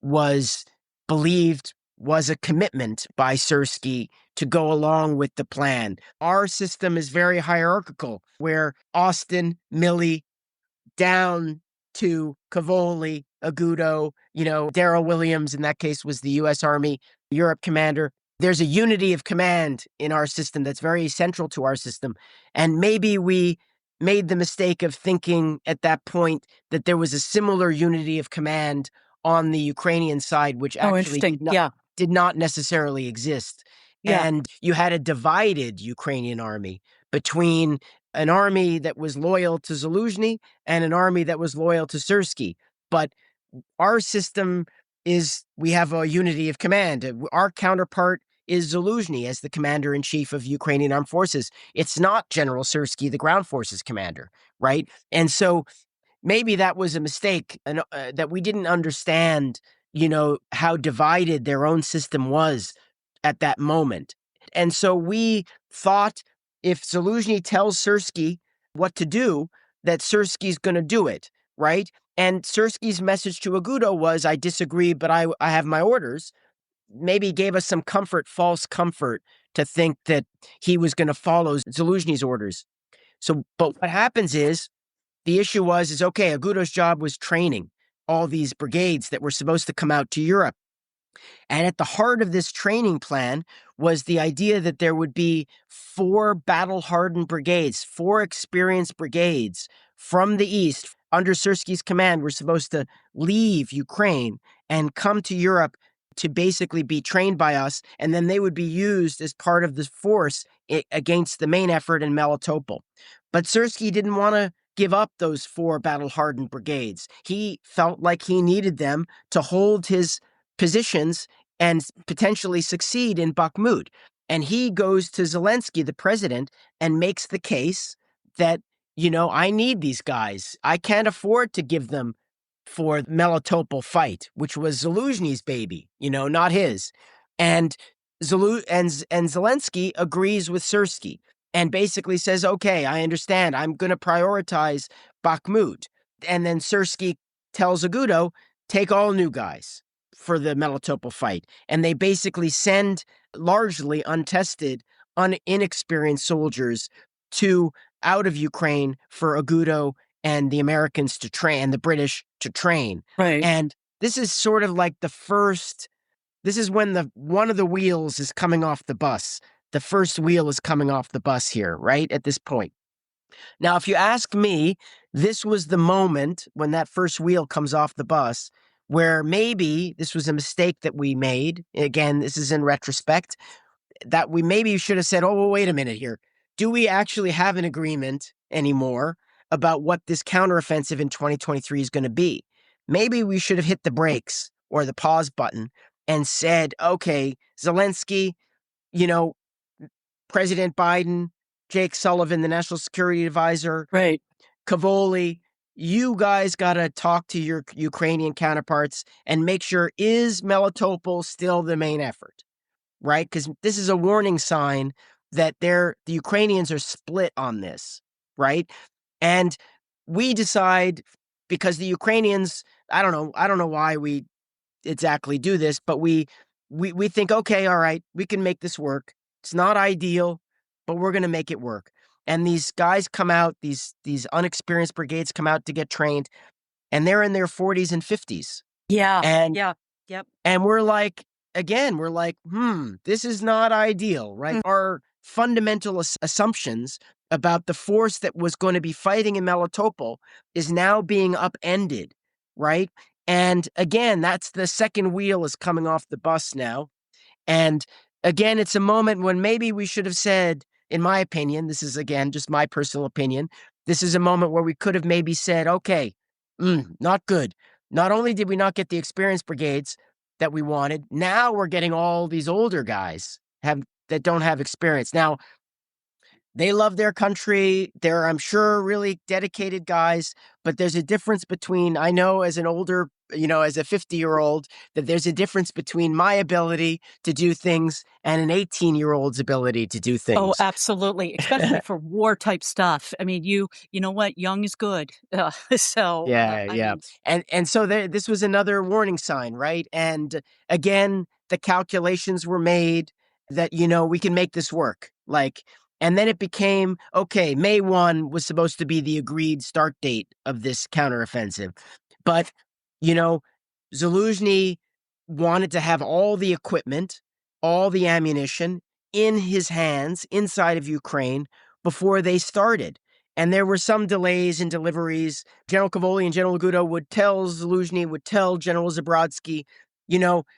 was a commitment by Syrskyi to go along with the plan. Our system is very hierarchical, where Austin, Milley, down to Kavoli, Agudo, Darrell Williams, in that case, was the U.S. Army Europe commander. There's a unity of command in our system that's very central to our system. And maybe we made the mistake of thinking at that point that there was a similar unity of command on the Ukrainian side, which actually did not necessarily exist. Yeah. And you had a divided Ukrainian army between an army that was loyal to Zaluzhny and an army that was loyal to Syrskyi. But our system is, we have a unity of command. Our counterpart is Zaluzhny as the commander-in-chief of Ukrainian armed forces. It's not General Syrskyi, the ground forces commander, right? And so maybe that was a mistake, and that we didn't understand, how divided their own system was at that moment. And so we thought if Zaluzhny tells Syrskyi what to do, that Syrskyi's going to do it, right? And Syrskyi's message to Agudo was, I disagree, but I have my orders. Maybe gave us some comfort, false comfort, to think that he was going to follow Zaluzhny's orders. So, but what happens is, the issue is okay, Agudo's job was training all these brigades that were supposed to come out to Europe. And at the heart of this training plan was the idea that there would be 4 battle-hardened brigades, 4 experienced brigades from the east under Syrskyi's command were supposed to leave Ukraine and come to Europe to basically be trained by us, and then they would be used as part of the force against the main effort in Melitopol. But Syrskyi didn't want to give up those 4 battle-hardened brigades. He felt like he needed them to hold his positions and potentially succeed in Bakhmut. And he goes to Zelensky, the president, and makes the case that, I need these guys. I can't afford to give them for the Melitopol fight, which was Zaluzhny's baby, not his. And Zelensky agrees with Syrskyi and basically says, okay, I understand. I'm going to prioritize Bakhmut. And then Syrskyi tells Agudo, take all new guys for the Melitopol fight. And they basically send largely untested, inexperienced soldiers out of Ukraine for Agudo and the Americans to train, and the British to train. Right. And this is sort of like this is when one of the wheels is coming off the bus. The first wheel is coming off the bus here, right? At this point. Now, if you ask me, this was the moment when that first wheel comes off the bus where maybe this was a mistake that we made. Again, this is in retrospect, that we maybe should have said, oh, well, wait a minute here. Do we actually have an agreement anymore about what this counteroffensive in 2023 is going to be? Maybe we should have hit the brakes or the pause button and said, okay, Zelensky, President Biden, Jake Sullivan, the National Security Advisor, right, Kavoli, you guys got to talk to your Ukrainian counterparts and make sure, is Melitopol still the main effort, right? Because this is a warning sign that the Ukrainians are split on this, right? And we decide, because the Ukrainians, I don't know why we exactly do this, but we think, okay, all right, we can make this work. It's not ideal, but we're going to make it work. And these guys come out, these unexperienced brigades come out to get trained, and they're in their 40s and 50s. Yeah. And yeah. Yep. And we're like, again, we're like, this is not ideal, right? Our fundamental assumptions about the force that was going to be fighting in Melitopol is now being upended, right? And again, that's the second wheel is coming off the bus now. And again, it's a moment when maybe we should have said, in my opinion, this is again just my personal opinion, this is a moment where we could have maybe said, okay, not good. Not only did we not get the experienced brigades that we wanted, now we're getting all these older guys that don't have experience. Now, they love their country. They're, I'm sure, really dedicated guys, but there's a difference between, I know as an older, as a 50-year-old, that there's a difference between my ability to do things and an 18-year-old's ability to do Oh, things. absolutely, especially for war type stuff. I mean, you know what? Young is good. I Yeah. mean, And so this was another warning sign, right? And again, the calculations were made that, we can make this work. And then it became, okay, May 1 was supposed to be the agreed start date of this counteroffensive. But, you know, Zaluzhny wanted to have all the equipment, all the ammunition in his hands inside of Ukraine before they started. And there were some delays in deliveries. General Kavoli and General Agudo would tell Zaluzhny, would tell General Zabrodsky,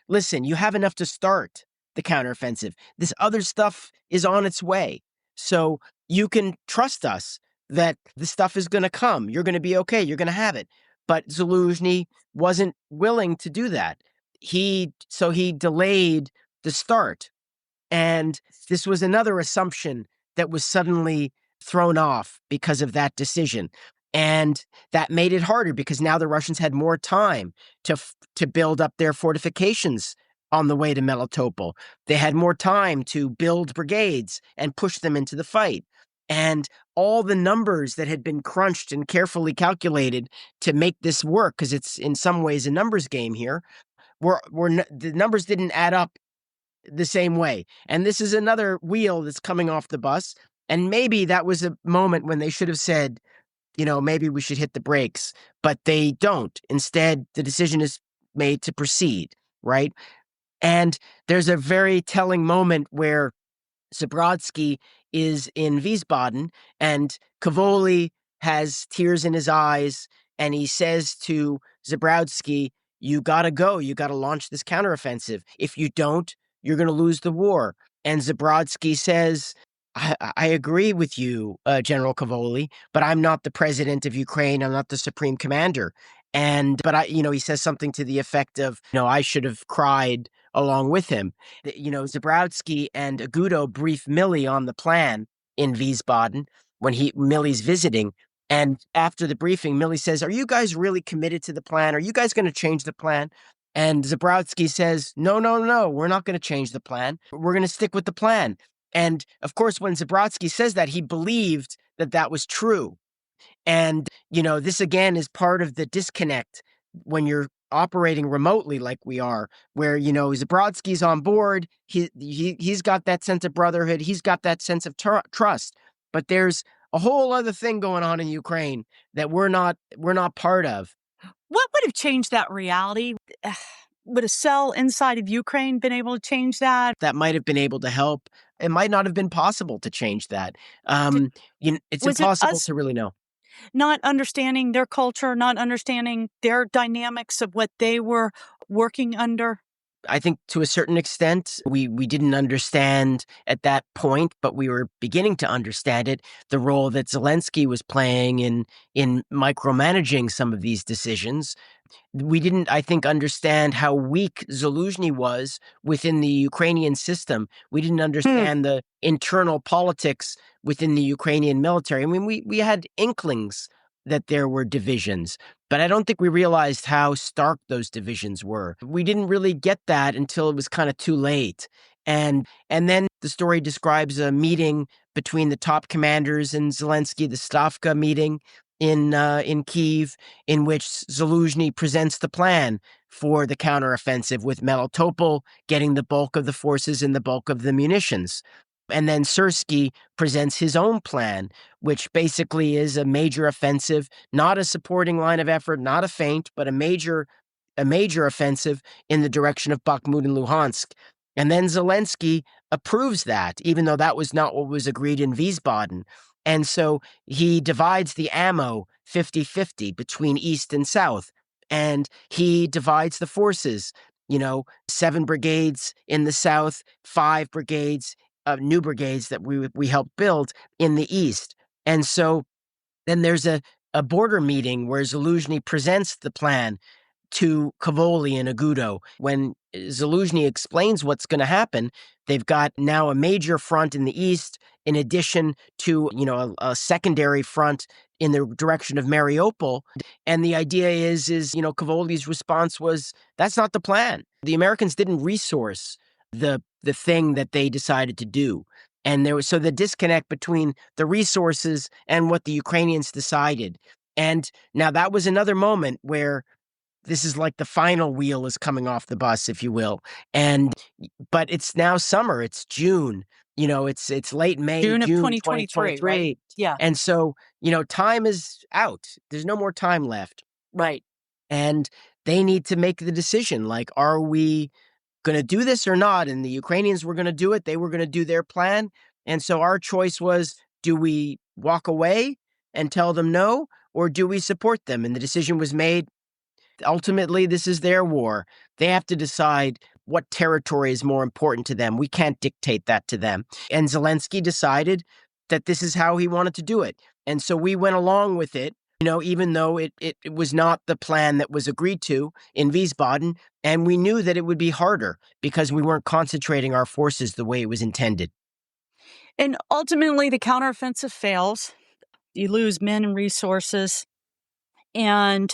listen, you have enough to start the counteroffensive. This other stuff is on its way. So you can trust us that the stuff is going to come. You're going to be okay. You're going to have it. But Zaluzhny wasn't willing to do that. So he delayed the start. And this was another assumption that was suddenly thrown off because of that decision. And that made it harder because now the Russians had more time to build up their fortifications on the way to Melitopol. They had more time to build brigades and push them into the fight. And all the numbers that had been crunched and carefully calculated to make this work, because it's in some ways a numbers game here, the numbers didn't add up the same way. And this is another wheel that's coming off the bus. And maybe that was a moment when they should have said, maybe we should hit the brakes, but they don't. Instead, the decision is made to proceed, right? And there's a very telling moment where Zabrodsky is in Wiesbaden and Kavoli has tears in his eyes and he says to Zabrodsky, you gotta go. You gotta launch this counteroffensive. If you don't, you're going to lose the war. And Zabrodsky says, I agree with you, General Kavoli, but I'm not the president of Ukraine. I'm not the supreme commander. But he says something to the effect of, I should have cried along with him. Zabrodsky and Agudo brief Milley on the plan in Wiesbaden when Milley's visiting. And after the briefing, Milley says, are you guys really committed to the plan? Are you guys going to change the plan? And Zabrodsky says, no, we're not going to change the plan. We're going to stick with the plan. And of course, when Zabrodsky says that, he believed that that was true. And, this again is part of the disconnect when you're operating remotely like we are, where, Zabrodsky's on board. He's got that sense of brotherhood. He's got that sense of trust. But there's a whole other thing going on in Ukraine that we're not part of. What would have changed that reality? Would a cell inside of Ukraine been able to change that? That might have been able to help. It might not have been possible to change that. It's impossible to really know. Not understanding their culture, not understanding their dynamics of what they were working under? I think to a certain extent, we didn't understand at that point, but we were beginning to understand it, the role that Zelensky was playing in micromanaging some of these decisions. We didn't, I think, understand how weak Zaluzhny was within the Ukrainian system. We didn't understand the internal politics within the Ukrainian military. I mean, we had inklings that there were divisions, but I don't think we realized how stark those divisions were. We didn't really get that until it was kind of too late. And then the story describes a meeting between the top commanders and Zelensky, the Stavka meeting in Kyiv, in which Zaluzhny presents the plan for the counteroffensive, with Melitopol getting the bulk of the forces and the bulk of the munitions. And then Syrsky presents his own plan, which basically is a major offensive, not a supporting line of effort, not a feint, but a major a major offensive in the direction of Bakhmut and Luhansk. And then Zelensky approves that, even though that was not what was agreed in Wiesbaden. And so he divides the ammo 50-50 between East and South. And he divides the forces, 7 brigades in the South, 5 brigades, new brigades that we helped build in the East. And so then there's a border meeting where Zaluzhny presents the plan to Kavoli and Agudo. When Zaluzhny explains what's going to happen, they've got now a major front in the east, in addition to a secondary front in the direction of Mariupol. And the idea is Kavoli's response was, that's not the plan. The Americans didn't resource the thing that they decided to do. And there was the disconnect between the resources and what the Ukrainians decided. And now that was another moment where this is like the final wheel is coming off the bus, if you will. But it's now summer. It's June. It's late May, June of June 2023, right? Yeah. And so, time is out. There's no more time left. Right. And they need to make the decision, like, are we going to do this or not? And the Ukrainians were going to do it. They were going to do their plan. And so our choice was, do we walk away and tell them no, or do we support them? And the decision was made. Ultimately, this is their war. They have to decide what territory is more important to them. We can't dictate that to them. And Zelensky decided that this is how he wanted to do it. And so we went along with it, even though it was not the plan that was agreed to in Wiesbaden. And we knew that it would be harder because we weren't concentrating our forces the way it was intended. And ultimately, the counteroffensive fails. You lose men and resources. And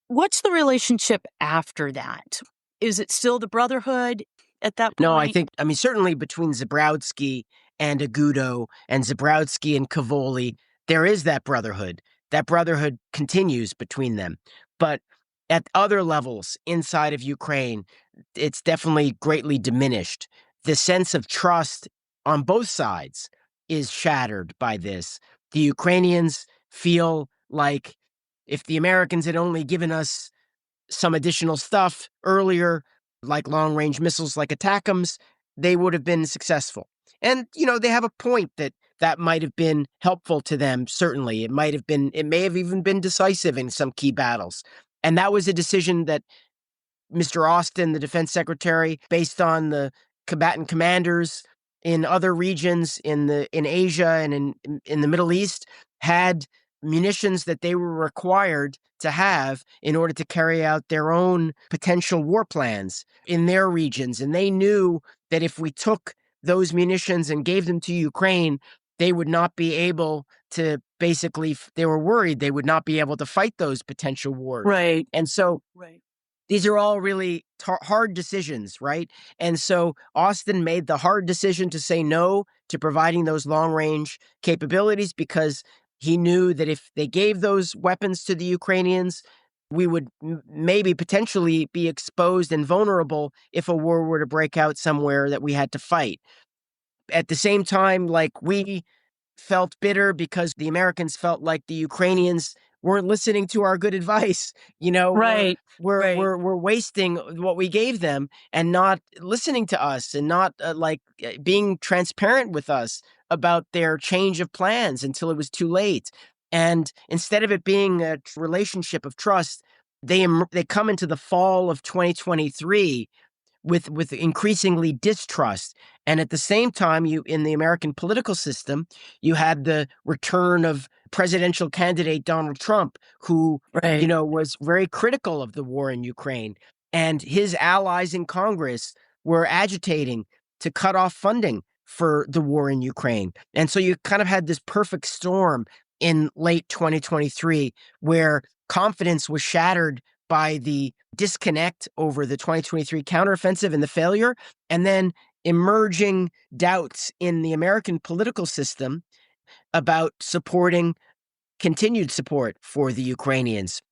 what's the relationship after that? Is it still the brotherhood at that point? No, I think, certainly between Zabrodsky and Agudo and Zabrodsky and Kavoli, there is that brotherhood. That brotherhood continues between them. But at other levels inside of Ukraine, it's definitely greatly diminished. The sense of trust on both sides is shattered by this. The Ukrainians feel like if the Americans had only given us some additional stuff earlier, like long-range missiles like ATACMS, they would have been successful. And, they have a point that might have been helpful to them, certainly. It may have even been decisive in some key battles. And that was a decision that Mr. Austin, the defense secretary, based on the combatant commanders in other regions in Asia and in the Middle East, had munitions that they were required to have in order to carry out their own potential war plans in their regions. And they knew that if we took those munitions and gave them to Ukraine, they would not be able to they were worried they would not be able to fight those potential wars. Right. And so these are all really hard decisions, right? And so Austin made the hard decision to say no to providing those long-range capabilities because he knew that if they gave those weapons to the Ukrainians, we would maybe potentially be exposed and vulnerable if a war were to break out somewhere that we had to fight. At the same time, we felt bitter because the Americans felt like the Ukrainians weren't listening to our good advice. Right. We're wasting what we gave them and not listening to us and not being transparent with us about their change of plans until it was too late. And instead of it being a relationship of trust, they come into the fall of 2023 with increasingly distrust. And at the same time, in the American political system, you had the return of presidential candidate Donald Trump, who, was very critical of the war in Ukraine. And his allies in Congress were agitating to cut off funding for the war in Ukraine. And so you kind of had this perfect storm in late 2023 where confidence was shattered by the disconnect over the 2023 counteroffensive and the failure, and then emerging doubts in the American political system about continued support for the Ukrainians.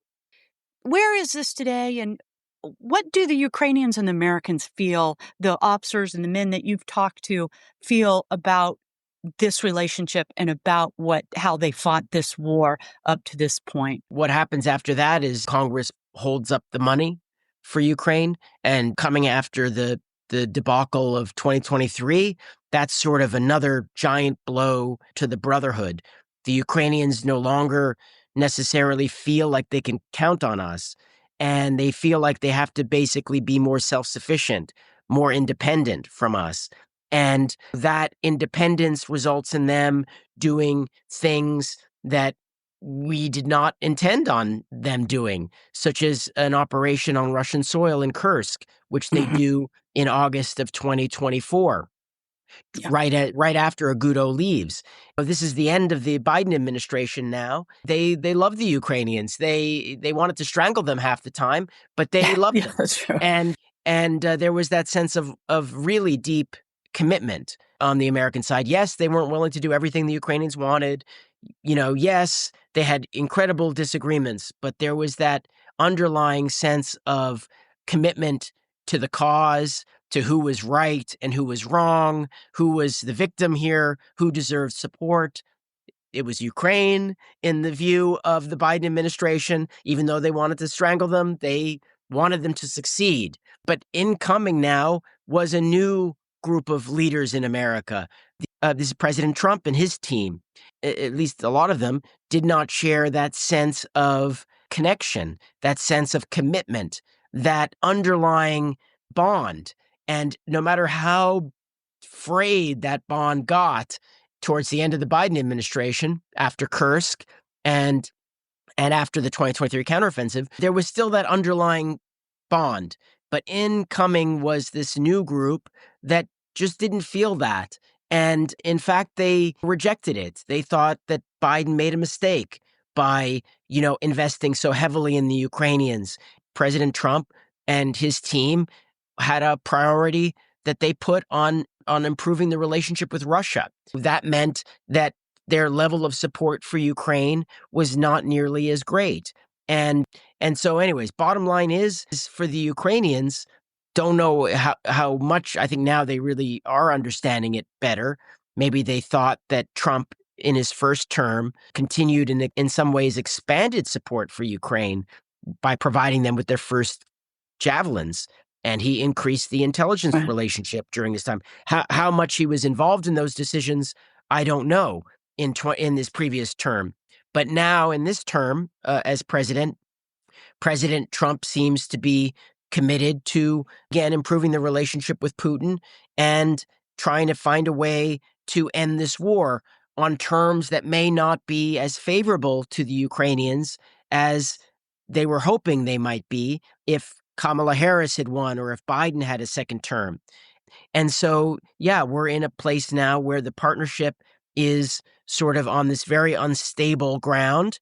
Where is this today, and what do the Ukrainians and the Americans feel, the officers and the men that you've talked to feel about this relationship and about how they fought this war up to this point? What happens after that is Congress holds up the money for Ukraine. And coming after the debacle of 2023, that's sort of another giant blow to the brotherhood. The Ukrainians no longer necessarily feel like they can count on us, and they feel like they have to basically be more self-sufficient, more independent from us. And that independence results in them doing things that we did not intend on them doing, such as an operation on Russian soil in Kursk, which they Mhm. do in August of 2024, Yeah. right after Agudo leaves. This is the end of the Biden administration now. They love the Ukrainians. They wanted to strangle them half the time, but they loved Yeah, them. that's true. And there was that sense of really deep commitment on the American side. Yes, they weren't willing to do everything the Ukrainians wanted. Yes, they had incredible disagreements, but there was that underlying sense of commitment to the cause, to who was right and who was wrong, who was the victim here, who deserved support. It was Ukraine in the view of the Biden administration. Even though they wanted to strangle them, they wanted them to succeed. But incoming now was a new group of leaders in America. This is President Trump and his team. At least a lot of them did not share that sense of connection, that sense of commitment, that underlying bond. And no matter how frayed that bond got towards the end of the Biden administration, after Kursk and after the 2023 counteroffensive, there was still that underlying bond. But incoming was this new group that just didn't feel that. And in fact, they rejected it. They thought that Biden made a mistake by, investing so heavily in the Ukrainians. President Trump and his team had a priority that they put on improving the relationship with Russia. That meant that their level of support for Ukraine was not nearly as great. And so anyways, bottom line is for the Ukrainians, don't know how much. I think now they really are understanding it better. Maybe they thought that Trump in his first term continued and in some ways expanded support for Ukraine by providing them with their first javelins, and he increased the intelligence Right. relationship during this time. How much he was involved in those decisions, I don't know in this previous term. But now in this term, as president, President Trump seems to be committed to, again, improving the relationship with Putin and trying to find a way to end this war on terms that may not be as favorable to the Ukrainians as they were hoping they might be if Kamala Harris had won or if Biden had a second term. And so, yeah, we're in a place now where the partnership is sort of on this very unstable ground.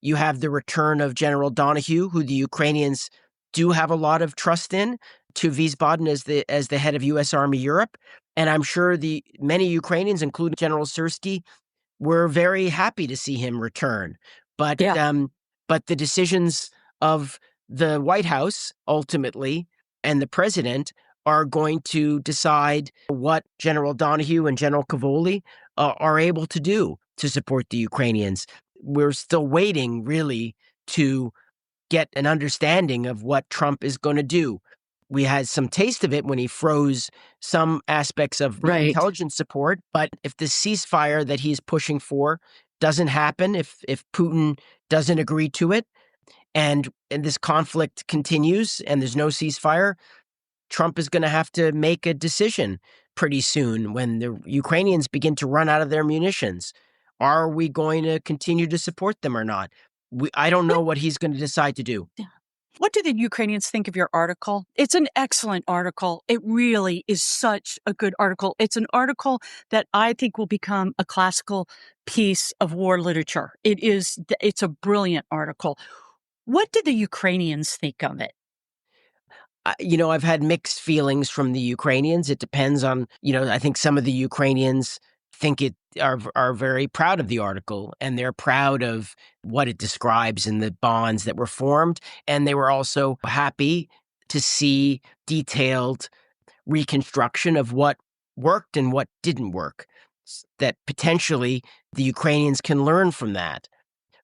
You have the return of General Donahue, who the Ukrainians do have a lot of trust in, to Wiesbaden as the head of U.S. Army Europe. And I'm sure the many Ukrainians, including General Syrskyi, were very happy to see him return. But Yeah. but the decisions of the White House ultimately and the president are going to decide what General Donahue and General Cavoli are able to do to support the Ukrainians. We're still waiting, really, to get an understanding of what Trump is going to do. We had some taste of it when he froze some aspects of the Right. intelligence support, but if the ceasefire that he's pushing for doesn't happen, if Putin doesn't agree to it, and this conflict continues and there's no ceasefire, Trump is going to have to make a decision pretty soon when the Ukrainians begin to run out of their munitions. Are we going to continue to support them or not? I don't know What what he's going to decide to do. Yeah. What do the Ukrainians think of your article? It's an excellent article. It really is such a good article. It's an article that I think will become a classical piece of war literature. It's a brilliant article. What do the Ukrainians think of it? I've had mixed feelings from the Ukrainians. It depends on, I think some of the Ukrainians think it are very proud of the article, and they're proud of what it describes and the bonds that were formed. And they were also happy to see detailed reconstruction of what worked and what didn't work. That potentially the Ukrainians can learn from that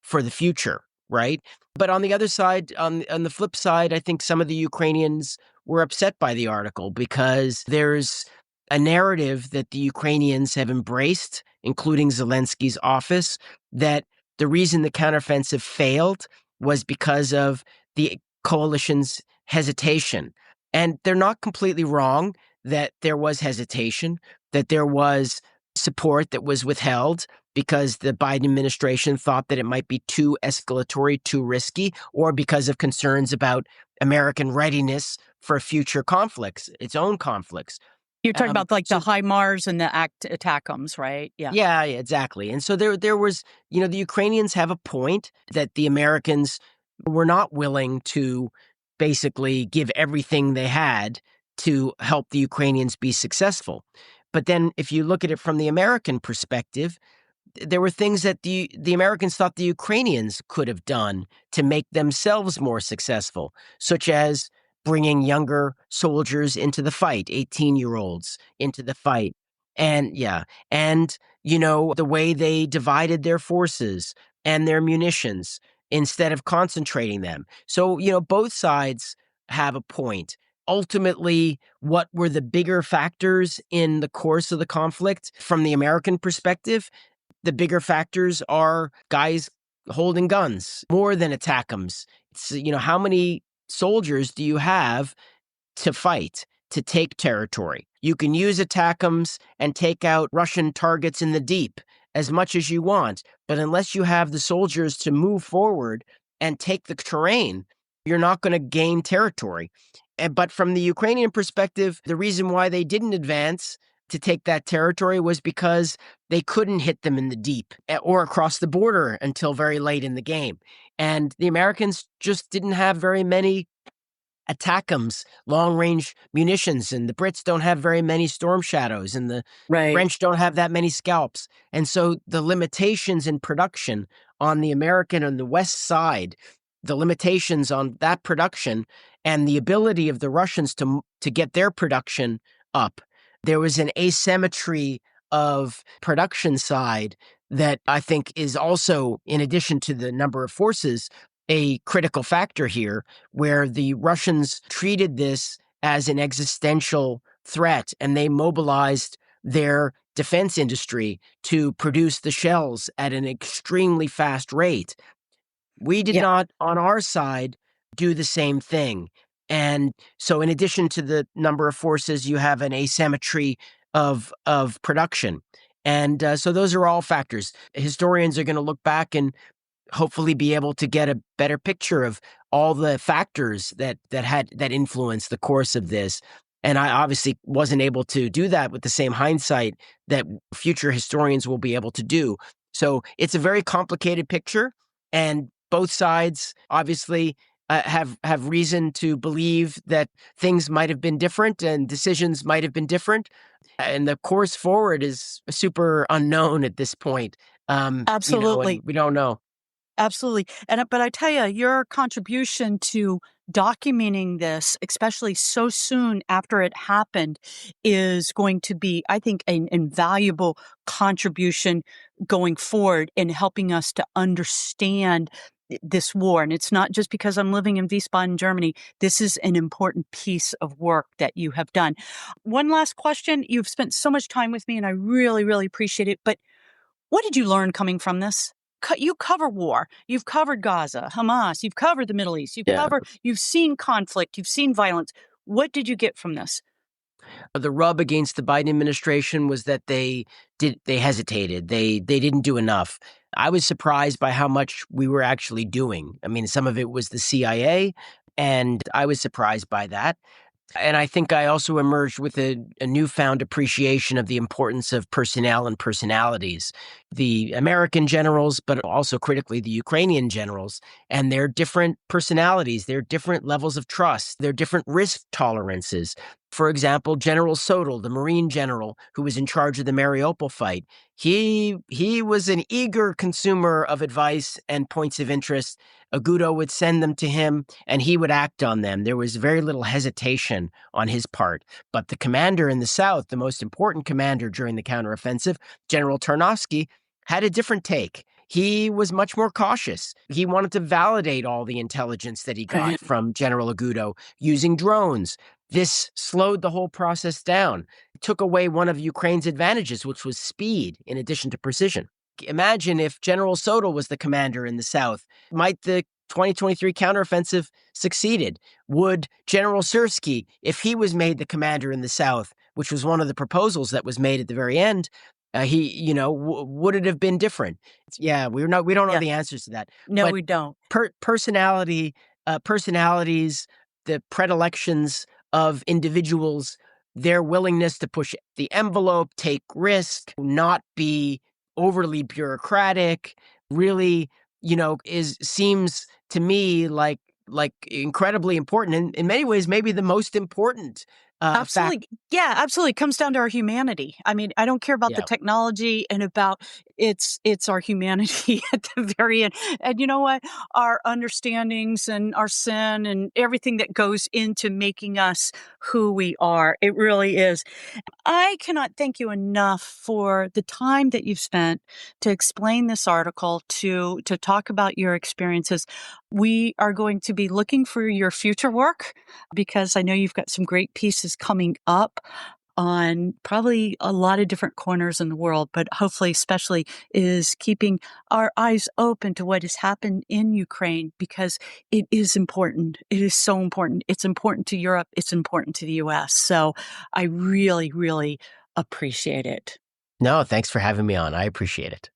for the future. right? But on the other side, on the flip side, I think some of the Ukrainians were upset by the article because there's a narrative that the Ukrainians have embraced, including Zelensky's office, that the reason the counteroffensive failed was because of the coalition's hesitation. And they're not completely wrong that there was hesitation, that there was support that was withheld because the Biden administration thought that it might be too escalatory, too risky, or because of concerns about American readiness for future conflicts, its own conflicts. You're talking about like the So HIMARS and the ATACMS, right? Yeah. yeah, exactly. And so there was, the Ukrainians have a point that the Americans were not willing to basically give everything they had to help the Ukrainians be successful. But then if you look at it from the American perspective, there were things that the Americans thought the Ukrainians could have done to make themselves more successful, such as bringing younger soldiers into the fight, 18-year-olds into the fight. And yeah, and the way they divided their forces and their munitions instead of concentrating them. So, both sides have a point. Ultimately, what were the bigger factors in the course of the conflict from the American perspective? The bigger factors are guys holding guns more than attackums. It's, how many soldiers do you have to fight, to take territory? You can use attackums and take out Russian targets in the deep as much as you want, but unless you have the soldiers to move forward and take the terrain, you're not going to gain territory. But from the Ukrainian perspective, the reason why they didn't advance to take that territory was because they couldn't hit them in the deep or across the border until very late in the game. And the Americans just didn't have very many attackums, long-range munitions, and the Brits don't have very many Storm Shadows, and the Right. French don't have that many scalps. And so the limitations in production on the American and the West side, the limitations on that production and the ability of the Russians to get their production up, there was an asymmetry of production side that I think is also, in addition to the number of forces, a critical factor here, where the Russians treated this as an existential threat and they mobilized their defense industry to produce the shells at an extremely fast rate. We did Yeah. not, on our side, do the same thing. And so in addition to the number of forces, you have an asymmetry of production. And so those are all factors. Historians are going to look back and hopefully be able to get a better picture of all the factors that influenced the course of this. And I obviously wasn't able to do that with the same hindsight that future historians will be able to do. So it's a very complicated picture, and both sides obviously have reason to believe that things might have been different and decisions might have been different. And the course forward is super unknown at this point. Absolutely. And we don't know. Absolutely. But I tell you, your contribution to documenting this, especially so soon after it happened, is going to be, I think, an invaluable contribution going forward in helping us to understand this war. And it's not just because I'm living in Wiesbaden, Germany. This is an important piece of work that you have done. One last question. You've spent so much time with me, and I really, really appreciate it. But what did you learn coming from this? You cover war. You've covered Gaza, Hamas. You've covered the Middle East. Yeah. You've seen conflict. You've seen violence. What did you get from this? The rub against the Biden administration was that they hesitated. They didn't do enough. I was surprised by how much we were actually doing. I mean, some of it was the CIA, and I was surprised by that. And I think I also emerged with a newfound appreciation of the importance of personnel and personalities. The American generals, but also critically the Ukrainian generals, and their different personalities, their different levels of trust, their different risk tolerances. For example, General Sodal, the Marine general who was in charge of the Mariupol fight, he was an eager consumer of advice and points of interest. Agudo would send them to him, and he would act on them. There was very little hesitation on his part. But the commander in the South, the most important commander during the counteroffensive, General Tarnowski, had a different take. he was much more cautious. He wanted to validate all the intelligence that he got from General Agudo using drones. This slowed the whole process down. It took away one of Ukraine's advantages, which was speed in addition to precision. Imagine if General Soto was the commander in the south. Might the 2023 counteroffensive succeeded? Would General Syrskyi, if he was made the commander in the south, which was one of the proposals that was made at the very end, would it have been different? Yeah, we don't know the answers to that. No, but we don't. Personalities, the predilections of individuals, their willingness to push the envelope, take risk, not be overly bureaucratic, really, seems to me like incredibly important, and in many ways, maybe the most important Absolutely. fact. Yeah, absolutely. It comes down to our humanity. I mean, I don't care about the Yeah. technology and about it's our humanity at the very end. And you know what? Our understandings and our sin and everything that goes into making us who we are. It really is. I cannot thank you enough for the time that you've spent to explain this article, to talk about your experiences. We are going to be looking for your future work because I know you've got some great pieces coming up on probably a lot of different corners in the world, but hopefully especially is keeping our eyes open to what has happened in Ukraine because it is important. It is so important. It's important to Europe. It's important to the U.S. So I really, really appreciate it. No, thanks for having me on. I appreciate it.